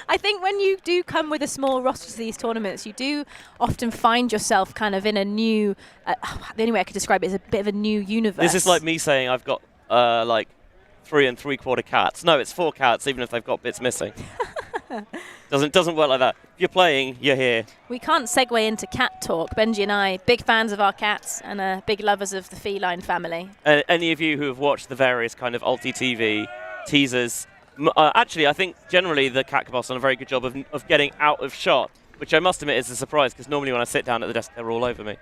I think when you do come with a small roster to these tournaments, you do often find yourself kind of in a new, the only way I could describe it is a bit of a new universe. This is like me saying I've got like 3 3/4 cats. No, it's 4 cats, even if they've got bits missing. Doesn't work like that. If you're playing, you're here. We can't segue into cat talk. Benji and I, big fans of our cats and big lovers of the feline family. Any of you who have watched the various kind of ULTI.TV teasers, actually, I think generally the cat caboose done a very good job of getting out of shot, which I must admit is a surprise, because normally when I sit down at the desk, they're all over me.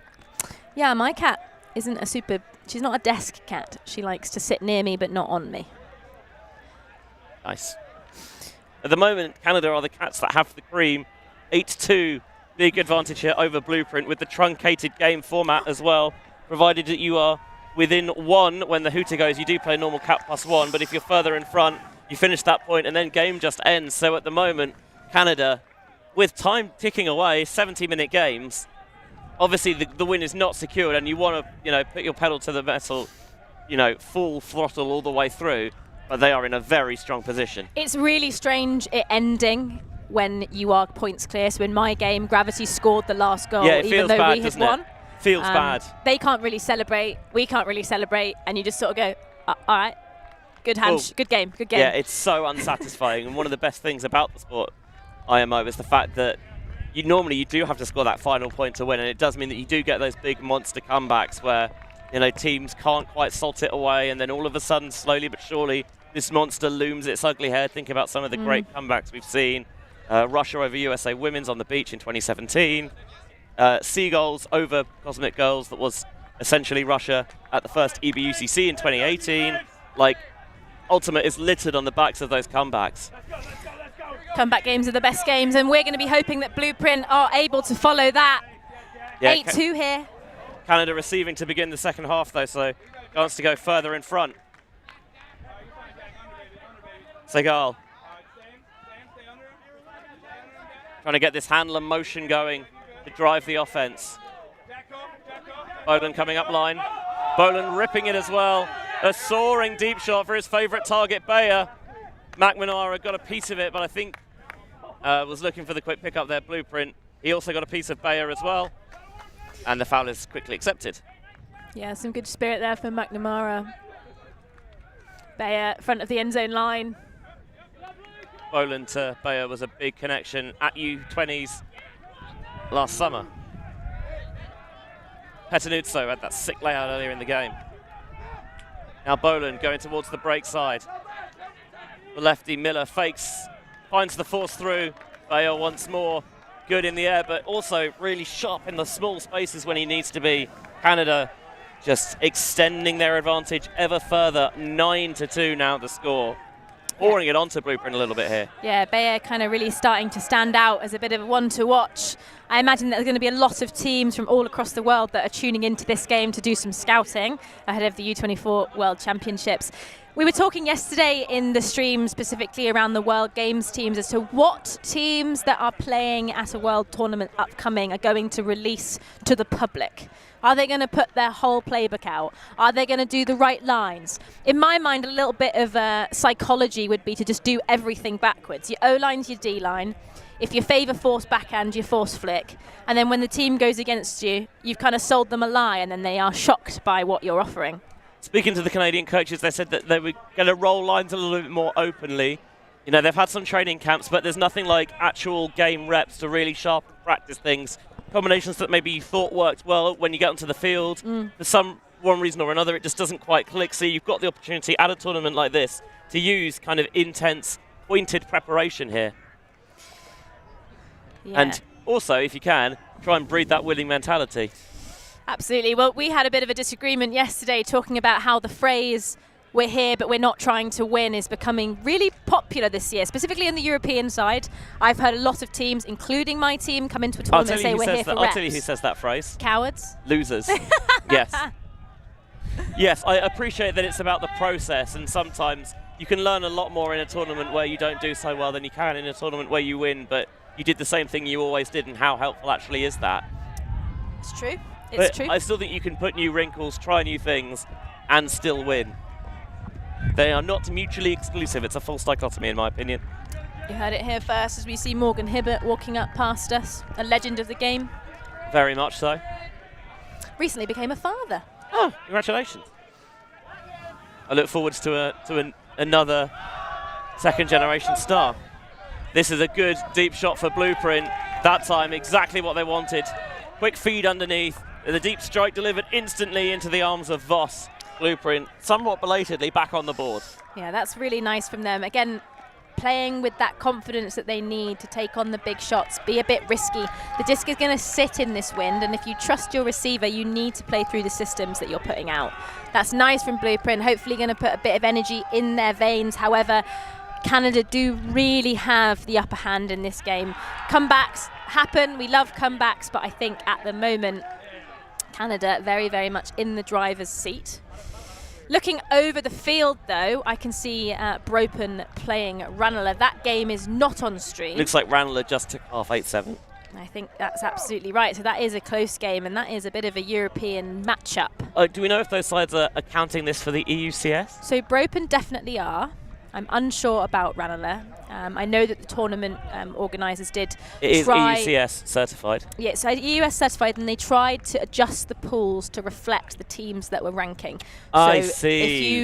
Yeah, my cat she's not a desk cat. She likes to sit near me, but not on me. Nice. At the moment, Canada are the cats that have the cream. 8-2, big advantage here over Blueprint, with the truncated game format as well, provided that you are within 1 when the hooter goes. You do play normal cat +1, but if you're further in front, you finish that point and then game just ends. So at the moment, Canada, with time ticking away, 70-minute games, obviously the win is not secured, and you want to put your pedal to the metal, full throttle all the way through, but they are in a very strong position. It's really strange it ending when you are points clear. So in my game, Gravity scored the last goal, even though we had won. Feels bad. They can't really celebrate. We can't really celebrate, and you just sort of go, all right. Good game. Yeah, it's so unsatisfying. And one of the best things about the sport, IMO, is the fact that you do have to score that final point to win, and it does mean that you do get those big monster comebacks where teams can't quite salt it away, and then all of a sudden, slowly but surely, this monster looms its ugly head. Think about some of the great comebacks we've seen. Russia over USA Women's on the beach in 2017. Seagulls over Cosmic Girls, that was essentially Russia at the first EBUCC in 2018. Ultimate is littered on the backs of those comebacks. Comeback games are the best games, and we're going to be hoping that Blueprint are able to follow that. Yeah, 8-2 here. Canada receiving to begin the second half, though, so chance to go further in front. Segal trying to get this handler motion going to drive the offense. Boland coming up line. Boland ripping it as well. A soaring deep shot for his favourite target, Bayer. McNamara got a piece of it, but I think was looking for the quick pick up there, Blueprint. He also got a piece of Bayer as well. And the foul is quickly accepted. Yeah, some good spirit there for McNamara. Bayer, front of the end zone line. Boland to Bayer was a big connection at U20s last summer. Petanuzzo had that sick layout earlier in the game. Now Boland going towards the break side. The lefty Miller fakes finds the force through. Bayo once more good in the air, but also really sharp in the small spaces when he needs to be. Canada just extending their advantage ever further. 9-2 now the score. Pouring it onto Blueprint a little bit here. Yeah, Bayer kind of really starting to stand out as a bit of a one to watch. I imagine that there's going to be a lot of teams from all across the world that are tuning into this game to do some scouting ahead of the U24 World Championships. We were talking yesterday in the stream specifically around the World Games teams as to what teams that are playing at a World Tournament upcoming are going to release to the public. Are they going to put their whole playbook out? Are they going to do the right lines? In my mind, a little bit of psychology would be to just do everything backwards. Your O-line's your D-line. If you favour force backhand, you force flick. And then when the team goes against you, you've kind of sold them a lie and then they are shocked by what you're offering. Speaking to the Canadian coaches, they said that they were going to roll lines a little bit more openly. You know, they've had some training camps, but there's nothing like actual game reps to really sharpen practice things. Combinations that maybe you thought worked well when you get onto the field. For one reason or another, it just doesn't quite click. So you've got the opportunity at a tournament like this to use kind of intense, pointed preparation here. Yeah. And also, if you can, try and breed that winning mentality. Absolutely. Well, we had a bit of a disagreement yesterday talking about how the phrase "we're here but we're not trying to win" is becoming really popular this year, specifically in the European side. I've heard a lot of teams, including my team, come into a tournament and say we're here for reps. I'll tell you who says that phrase. Cowards. Losers. Yes. Yes, I appreciate that it's about the process, and sometimes you can learn a lot more in a tournament where you don't do so well than you can in a tournament where you win, but you did the same thing you always did, and how helpful actually is that? It's true. It's true. I still think you can put new wrinkles, try new things, and still win. They are not mutually exclusive. It's a false dichotomy, in my opinion. You heard it here first as we see Morgan Hibbert walking up past us, a legend of the game. Very much so. Recently became a father. Oh, congratulations. I look forward to another second-generation star. This is a good deep shot for Blueprint. That time, exactly what they wanted. Quick feed underneath. The deep strike delivered instantly into the arms of Voss. Blueprint, somewhat belatedly, back on the board. Yeah, that's really nice from them. Again, playing with that confidence that they need to take on the big shots, be a bit risky. The disc is going to sit in this wind, and if you trust your receiver, you need to play through the systems that you're putting out. That's nice from Blueprint, hopefully going to put a bit of energy in their veins. However, Canada do really have the upper hand in this game. Comebacks happen, we love comebacks, but I think at the moment, Canada very, very much in the driver's seat. Looking over the field, though, I can see Bropen playing Ranelagh. That game is not on stream. Looks like Ranelagh just took half 8-7. I think that's absolutely right. So that is a close game, and that is a bit of a European matchup. Do we know if those sides are counting this for the EUCS? So Bropen definitely are. I'm unsure about Ranelagh. I know that the tournament organisers did try... It is EUCS certified. Yeah, so EUS certified, and they tried to adjust the pools to reflect the teams that were ranking. I so see.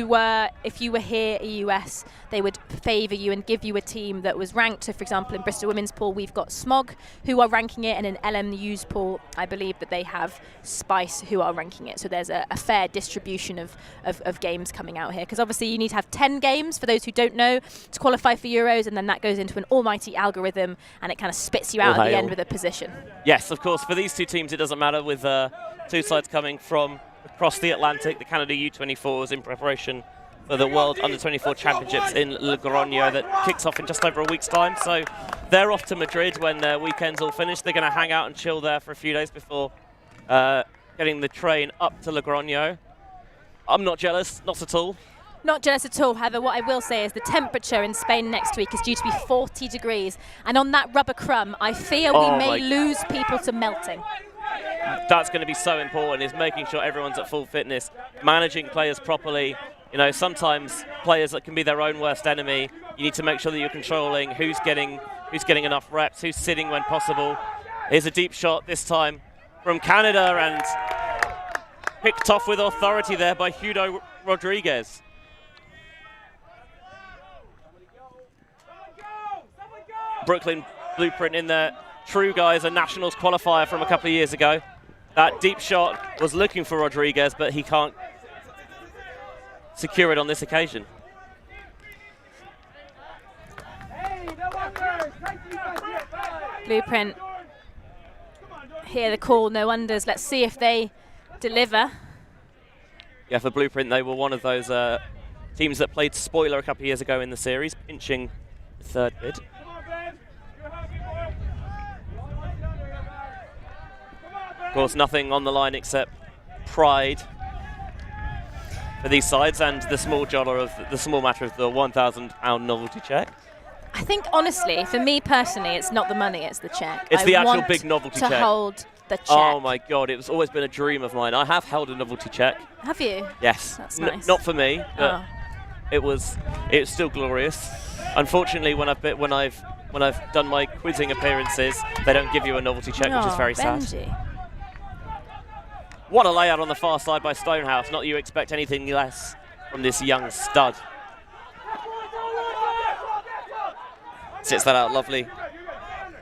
If you were here EUS, they would favour you and give you a team that was ranked. So, for example, in Bristol Women's pool, we've got Smog, who are ranking it, and in LMU's pool, I believe that they have Spice, who are ranking it. So there's a fair distribution of games coming out here, because obviously you need to have 10 games, for those who don't know, to qualify for Euros, and then that goes into an almighty algorithm, and it kind of spits you out at the end with a position. Yes, of course. For these two teams, it doesn't matter, with two sides coming from across the Atlantic. The Canada U24 is in preparation for the World Under-24 Championships in Logroño that kicks off in just over a week's time. So they're off to Madrid when their weekend's all finished. They're going to hang out and chill there for a few days before getting the train up to Logroño. I'm not jealous, not at all. Not jealous at all. However, what I will say is the temperature in Spain next week is due to be 40 degrees. And on that rubber crumb, I fear we may lose people to melting. That's going to be so important, is making sure everyone's at full fitness, managing players properly. You know, sometimes players that can be their own worst enemy. You need to make sure that you're controlling who's getting enough reps, who's sitting when possible. Here's a deep shot this time from Canada, and picked off with authority there by Hugo Rodriguez. Brooklyn Blueprint in there. True guys, a nationals qualifier from a couple of years ago. That deep shot was looking for Rodriguez, but he can't secure it on this occasion. Blueprint. Hear the call, no unders. Let's see if they deliver. Yeah, for Blueprint, they were one of those teams that played spoiler a couple of years ago in the series, pinching the third bid. Of course, nothing on the line except pride for these sides and the small matter of the £1,000 novelty check. I think, honestly, for me personally, it's not the money, it's the check. It's the I actual want big novelty to check. hold the check. Oh my God, it's always been a dream of mine. I have held a novelty check. Have you? Yes. That's nice. Not for me, but it was still glorious. Unfortunately, when I've done my quizzing appearances, they don't give you a novelty check, which is very sad. What a layout on the far side by Stonehouse. Not that you expect anything less from this young stud. Sits that out lovely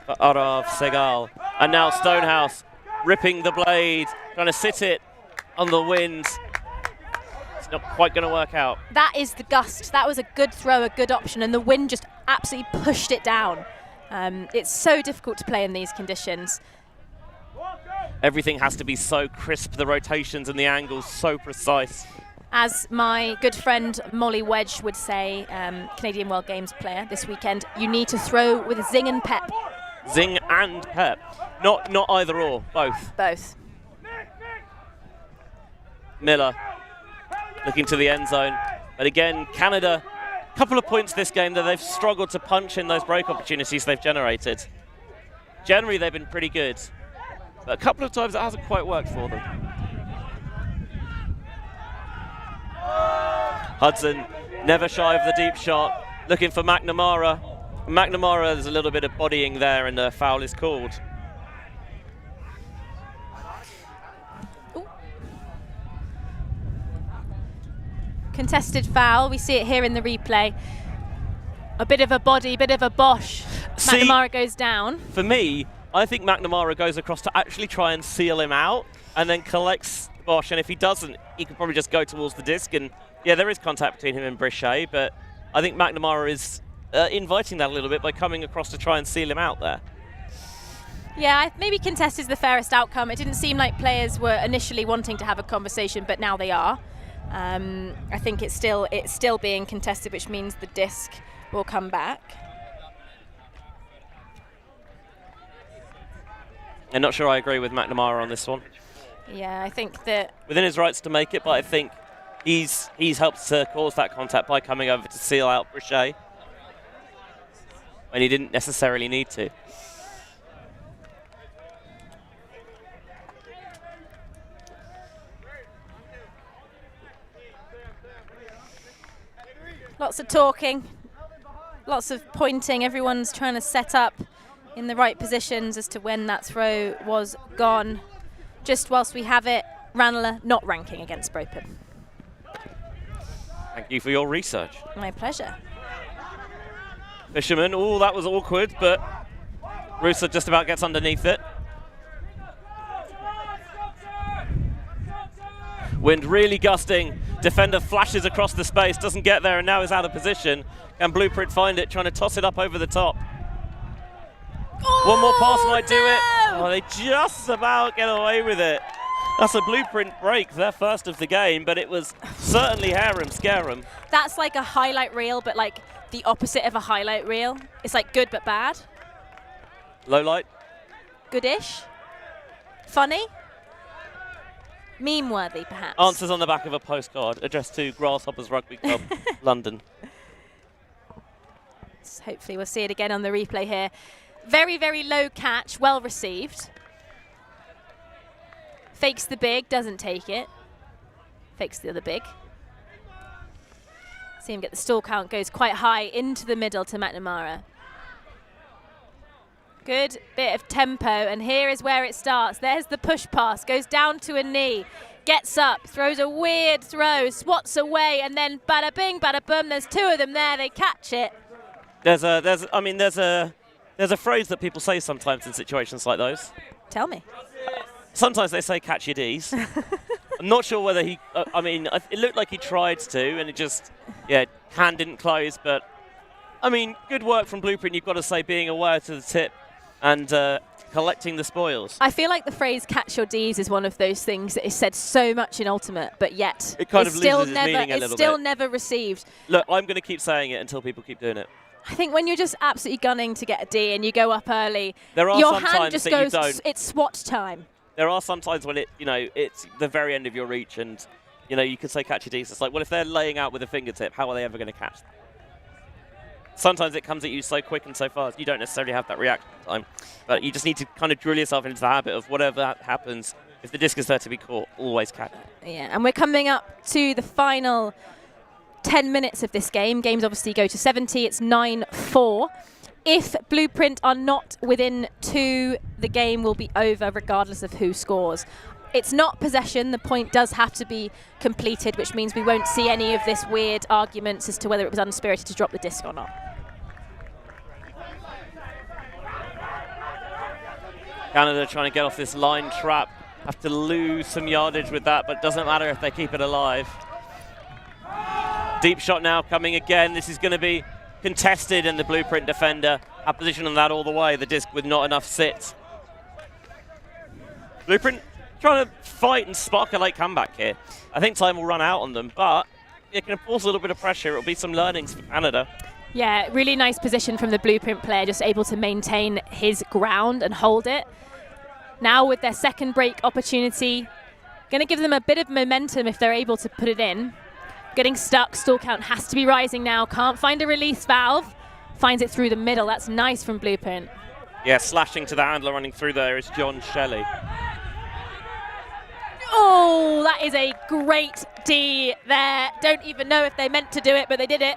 for Arav Segal. And now Stonehouse ripping the blade, trying to sit it on the wind. It's not quite going to work out. That is the gust. That was a good throw, a good option, and the wind just absolutely pushed it down. It's so difficult to play in these conditions. Everything has to be so crisp, the rotations and the angles so precise. As my good friend Molly Wedge would say, Canadian World Games player this weekend, you need to throw with zing and pep. Zing and pep. Not either or, both. Both. Miller looking to the end zone. But again, Canada, a couple of points this game that they've struggled to punch in those break opportunities they've generated. Generally, they've been pretty good. But a couple of times it hasn't quite worked for them. Hudson never shy of the deep shot, looking for McNamara. McNamara, there's a little bit of bodying there and a foul is called. Ooh. Contested foul, we see it here in the replay. A bit of a body, bit of a bosh. McNamara goes down. For me, I think McNamara goes across to actually try and seal him out and then collects Bosch, and if he doesn't, he could probably just go towards the disc, and yeah, there is contact between him and Brichet, but I think McNamara is inviting that a little bit by coming across to try and seal him out there. Yeah, maybe contest is the fairest outcome. It didn't seem like players were initially wanting to have a conversation, but now they are. I think it's still being contested, which means the disc will come back. I'm not sure I agree with McNamara on this one. Yeah, I think that within his rights to make it, but I think he's helped to cause that contact by coming over to seal out Brichet when he didn't necessarily need to. lots of talking, lots of pointing. Everyone's trying to set up in the right positions as to when that throw was gone. Just whilst we have it, Ranelagh not ranking against Bropen. Thank you for your research. My pleasure. Fisherman, oh, that was awkward, but Rusa just about gets underneath it. Wind really gusting. Defender flashes across the space, doesn't get there, and now is out of position. Can Blueprint find it, trying to toss it up over the top? Oh, one more pass might do it. Oh, they just about get away with it. That's a Blueprint break, their first of the game, but it was certainly harum scarum. That's like a highlight reel, but like the opposite of a highlight reel. It's like good but bad. Low light. Goodish. Funny. Meme-worthy, perhaps. Answers on the back of a postcard addressed to Grasshoppers Rugby Club, London. So hopefully we'll see it again on the replay here. Very, very low catch, well received. Fakes the big, doesn't take it. Fakes the other big. See him get the stall count, goes quite high into the middle to McNamara. Good bit of tempo, and here is where it starts. There's the push pass, goes down to a knee, gets up, throws a weird throw, swats away, and then bada bing, bada boom. There's two of them there, they catch it. There's a phrase that people say sometimes in situations like those. Tell me. Sometimes they say catch your D's. I'm not sure whether he, it looked like he tried to, and it just, hand didn't close, but, good work from Blueprint, you've got to say, being aware to the tip and collecting the spoils. I feel like the phrase "catch your Ds" is one of those things that is said so much in Ultimate, but yet It kind it's of still loses its meaning a it's little still bit. never received. Look, I'm going to keep saying it until people keep doing it. I think when you're just absolutely gunning to get a D and you go up early, There are your some hand times just that you goes, don't. it's SWAT time. There are some times when it's the very end of your reach, and you could say catch your Ds. It's like, well, if they're laying out with a fingertip, how are they ever going to catch that? Sometimes it comes at you so quick and so fast, you don't necessarily have that reaction time. But you just need to kind of drill yourself into the habit of whatever happens, if the disc is there to be caught, always catch it. Yeah, and we're coming up to the final 10 minutes of this game. Games obviously go to 70. It's 9-4. If Blueprint are not within 2, the game will be over regardless of who scores. It's not possession. The point does have to be completed, which means we won't see any of this weird arguments as to whether it was unspirited to drop the disc or not. Canada trying to get off this line trap. Have to lose some yardage with that, but doesn't matter if they keep it alive. Deep shot now coming again. This is going to be contested, and the Blueprint defender have position on that all the way. The disc with not enough sit. Blueprint trying to fight and spark a late comeback here. I think time will run out on them, but it can force a little bit of pressure. It'll be some learnings for Canada. Yeah, really nice position from the Blueprint player, just able to maintain his ground and hold it. Now with their second break opportunity, going to give them a bit of momentum if they're able to put it in. Getting stuck, stall count has to be rising now. Can't find a release valve. Finds it through the middle. That's nice from Blueprint. Yeah, slashing to the handler running through there is John Shelley. Oh, that is a great D there. Don't even know if they meant to do it, but they did it.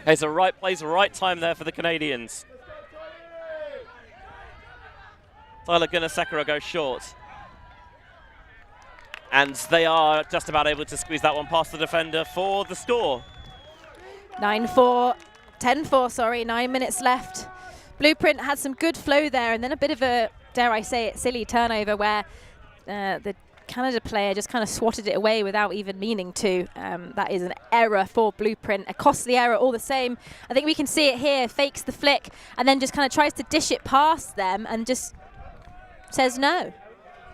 It's a right place, right time there for the Canadians. Tyler Gunasekara goes short. And they are just about able to squeeze that one past the defender for the score. 10-4, sorry, 9 minutes left. Blueprint had some good flow there, and then a bit of a, dare I say it, silly turnover where the Canada player just kind of swatted it away without even meaning to. That is an error for Blueprint, a costly error all the same. I think we can see it here, fakes the flick, and then just kind of tries to dish it past them and just says no.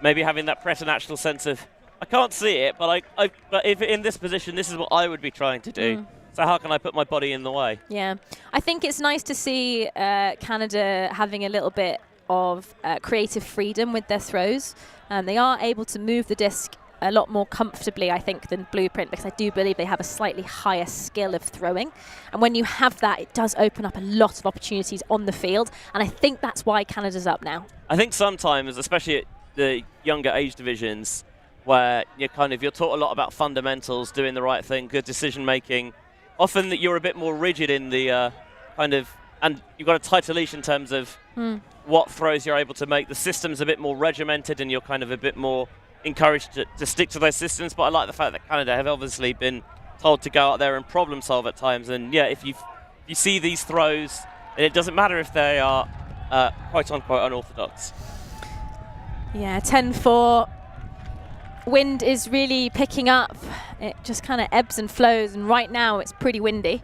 Maybe having that preternatural sense of, I can't see it, but but if in this position, this is what I would be trying to do. So how can I put my body in the way? Yeah, I think it's nice to see Canada having a little bit of creative freedom with their throws. They are able to move the disc a lot more comfortably, I think, than Blueprint, because I do believe they have a slightly higher skill of throwing. And when you have that, it does open up a lot of opportunities on the field. And I think that's why Canada's up now. I think sometimes, especially at the younger age divisions, where you're taught a lot about fundamentals, doing the right thing, good decision making. Often that you're a bit more rigid in the and you've got a tighter leash in terms of what throws you're able to make. The system's a bit more regimented, and you're kind of a bit more encouraged to stick to those systems. But I like the fact that Canada have obviously been told to go out there and problem solve at times. And yeah, if you see these throws, and it doesn't matter if they are quote unquote unorthodox. Yeah, 10-4. Wind is really picking up. It just kind of ebbs and flows, and right now it's pretty windy.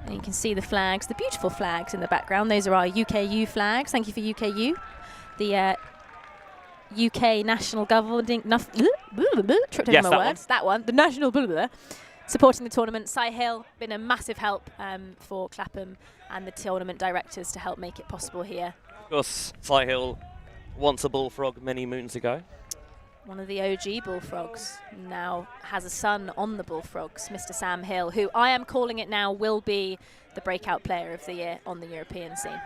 And you can see the flags, the beautiful flags in the background. Those are our UKU flags. Thank you for UKU. The UK national governing, tripped over my words. That one, the national supporting the tournament. Cy Hill, been a massive help for Clapham and the tournament directors to help make it possible here. Of course, Cy Hill, once a bullfrog many moons ago. One of the OG Bullfrogs now has a son on the Bullfrogs, Mr. Sam Hill, who I am calling it now will be the breakout player of the year on the European scene.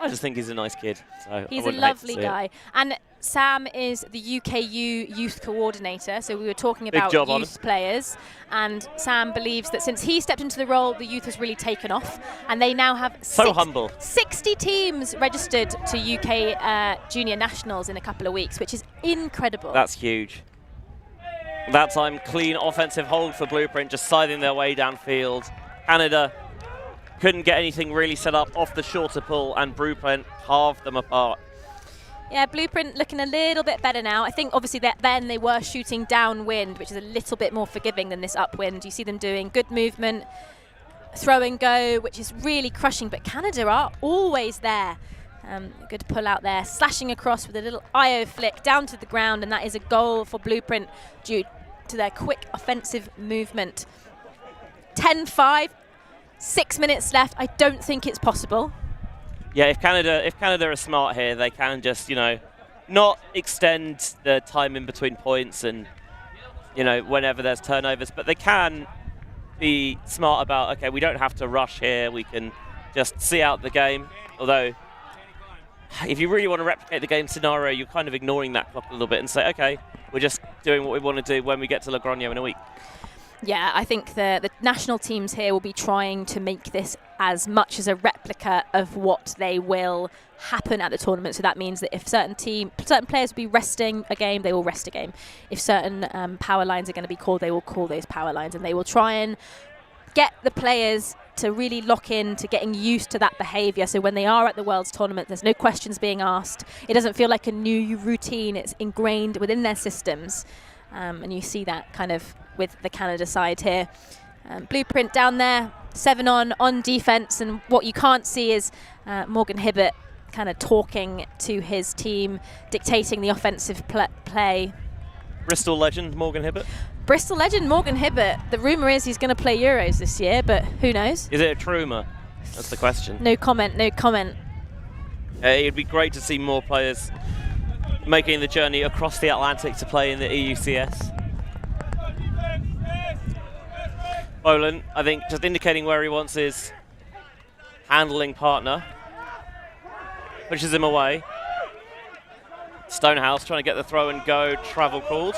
I just think he's a nice kid. So he's a lovely guy. And Sam is the UKU youth coordinator, so we were talking about youth players, and Sam believes that since he stepped into the role, the youth has really taken off, and they now have 60 teams registered to UK junior nationals in a couple of weeks, which is incredible. That's huge. That time, clean offensive hold for Blueprint, just siding their way downfield. Canada couldn't get anything really set up off the shorter pull, and Blueprint carved them apart. Yeah, Blueprint looking a little bit better now. I think obviously that then they were shooting downwind, which is a little bit more forgiving than this upwind. You see them doing good movement, throw and go, which is really crushing, but Canada are always there. Good pull out there, slashing across with a little IO flick down to the ground, and that is a goal for Blueprint due to their quick offensive movement. 10-5, 6 minutes left. I don't think it's possible. Yeah, if Canada are smart here, they can just, not extend the time in between points and, whenever there's turnovers, but they can be smart about, okay, we don't have to rush here, we can just see out the game. Although, if you really want to replicate the game scenario, you're kind of ignoring that clock a little bit and say, okay, we're just doing what we want to do when we get to Logroño in a week. Yeah, I think the national teams here will be trying to make this as much as a replica of what they will happen at the tournament. So that means that if certain players will be resting a game, they will rest a game. If certain power lines are going to be called, they will call those power lines, and they will try and get the players to really lock in to getting used to that behaviour. So when they are at the Worlds tournament, there's no questions being asked. It doesn't feel like a new routine. It's ingrained within their systems. And you see that kind of with the Canada side here. Blueprint down there, 7 on defence, and what you can't see is Morgan Hibbert kind of talking to his team, dictating the offensive play. Bristol legend Morgan Hibbert? Bristol legend Morgan Hibbert. The rumour is he's going to play Euros this year, but who knows? Is it a trumour? That's the question. No comment, no comment. It'd be great to see more players making the journey across the Atlantic to play in the EUCS. Boland, I think, just indicating where he wants his handling partner. Pushes him away. Stonehouse trying to get the throw and go, travel called.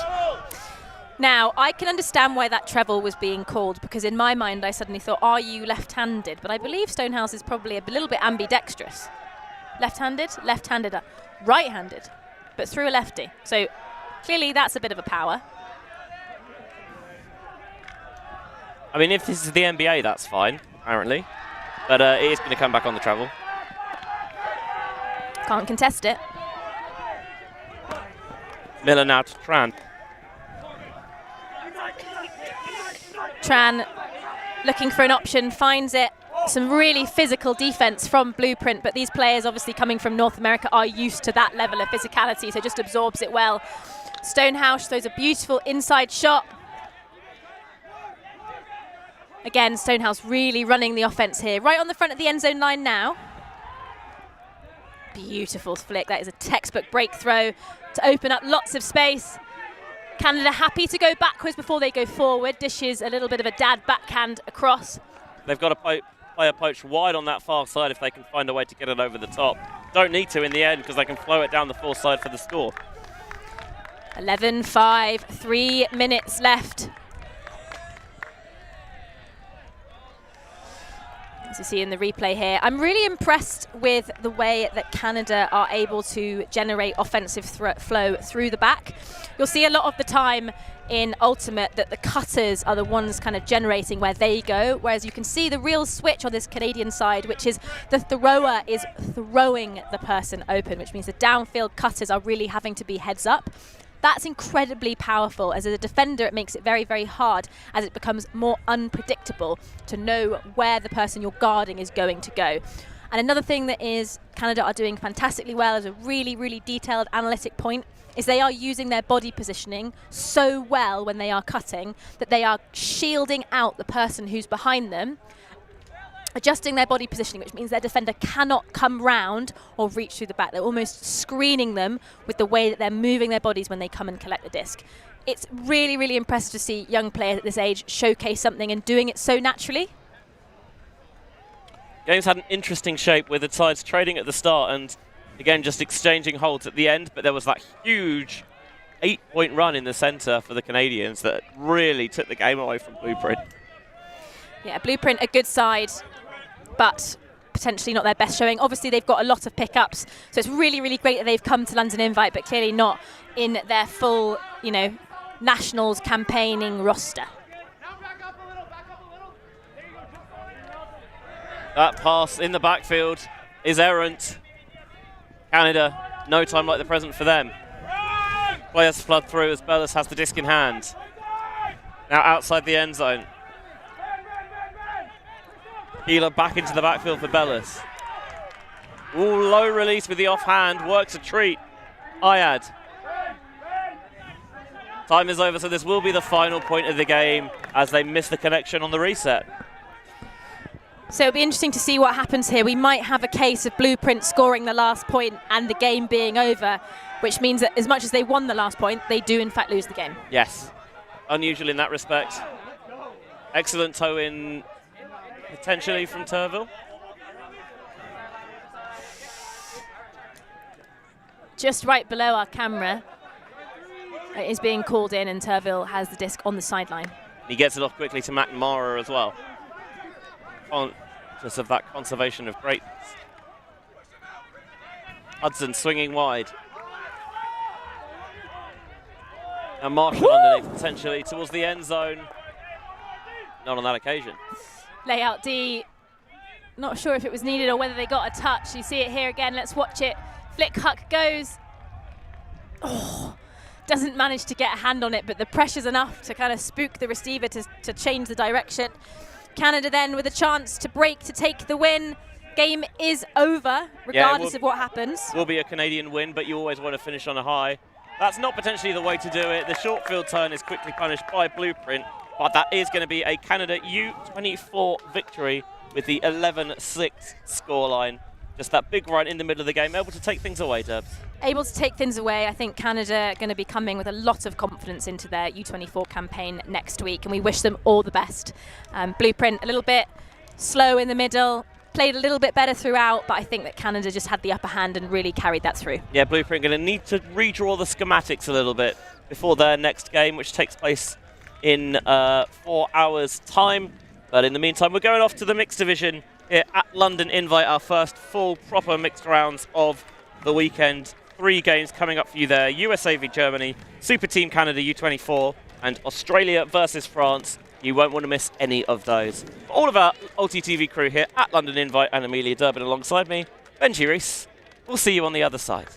Now, I can understand why that travel was being called, because in my mind I suddenly thought, are you left-handed? But I believe Stonehouse is probably a little bit ambidextrous. Left-handed, right-handed, but through a lefty. So clearly that's a bit of a power. I mean, if this is the NBA, that's fine, apparently. But it is going to come back on the travel. Can't contest it. Miller now to Tran. Tran looking for an option, finds it. Some really physical defense from Blueprint, but these players obviously coming from North America are used to that level of physicality, so just absorbs it well. Stonehouse throws a beautiful inside shot. Again, Stonehouse really running the offense here. Right on the front of the end zone line now. Beautiful flick. That is a textbook break throw to open up lots of space. Canada happy to go backwards before they go forward. Dishes a little bit of a dad backhand across. They've got to play a poach wide on that far side if they can find a way to get it over the top. Don't need to in the end because they can flow it down the far side for the score. 11-5, 3 minutes left. As you see in the replay here, I'm really impressed with the way that Canada are able to generate offensive flow through the back. You'll see a lot of the time in Ultimate that the cutters are the ones kind of generating where they go, whereas you can see the real switch on this Canadian side, which is the thrower is throwing the person open, which means the downfield cutters are really having to be heads up. That's incredibly powerful. As a defender, it makes it very, very hard as it becomes more unpredictable to know where the person you're guarding is going to go. And another thing that is Canada are doing fantastically well as a really, really detailed analytic point is they are using their body positioning so well when they are cutting that they are shielding out the person who's behind them, adjusting their body positioning, which means their defender cannot come round or reach through the back. They're almost screening them with the way that they're moving their bodies when they come and collect the disc. It's really, really impressive to see young players at this age showcase something and doing it so naturally. Game's had an interesting shape with the sides trading at the start and, again, just exchanging holds at the end, but there was that huge 8-point run in the centre for the Canadians that really took the game away from Blueprint. Yeah, Blueprint, a good side, but potentially not their best showing. Obviously, they've got a lot of pickups, so it's really, really great that they've come to London Invite, but clearly not in their full, nationals campaigning roster. That pass in the backfield is errant. Canada, no time like the present for them. Players flood through as Bellis has the disc in hand. Now outside the end zone. Keeler back into the backfield for Bellis. Ooh, low release with the offhand, works a treat. Ayad. Time is over, so this will be the final point of the game as they miss the connection on the reset. So it'll be interesting to see what happens here. We might have a case of Blueprint scoring the last point and the game being over, which means that as much as they won the last point, they do in fact lose the game. Yes, unusual in that respect. Excellent toe in potentially from Turville. Just right below our camera, it is being called in, and Turville has the disc on the sideline. He gets it off quickly to McNamara as well. Just of that conservation of greatness. Hudson swinging wide. And Marshall underneath potentially towards the end zone. Not on that occasion. Layout D, not sure if it was needed or whether they got a touch. You see it here again, let's watch it. Flick Huck goes. Oh, doesn't manage to get a hand on it, but the pressure's enough to kind of spook the receiver to change the direction. Canada then with a chance to break to take the win. Game is over, regardless of what happens. Will be a Canadian win, but you always want to finish on a high. That's not potentially the way to do it. The short field turn is quickly punished by Blueprint, but that is going to be a Canada U24 victory with the 11-6 scoreline. Just that big run in the middle of the game, able to take things away, Derbs. Able to take things away. I think Canada are going to be coming with a lot of confidence into their U24 campaign next week, and we wish them all the best. Blueprint a little bit slow in the middle, played a little bit better throughout, but I think that Canada just had the upper hand and really carried that through. Yeah, Blueprint going to need to redraw the schematics a little bit before their next game, which takes place in 4 hours' time. But in the meantime, we're going off to the mixed division here at London Invite, our first full proper mixed rounds of the weekend. 3 games coming up for you there. USA v Germany, Super Team Canada U24, and Australia versus France. You won't want to miss any of those. For all of our ULTI.TV crew here at London Invite and Amelia Durbin alongside me, Benji Reese. We'll see you on the other side.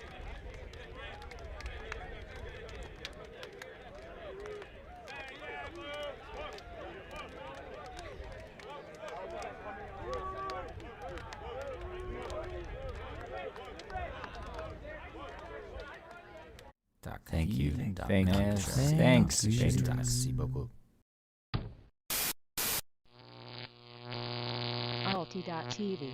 Thank you. Thanks. Merci beaucoup. ULTI.TV.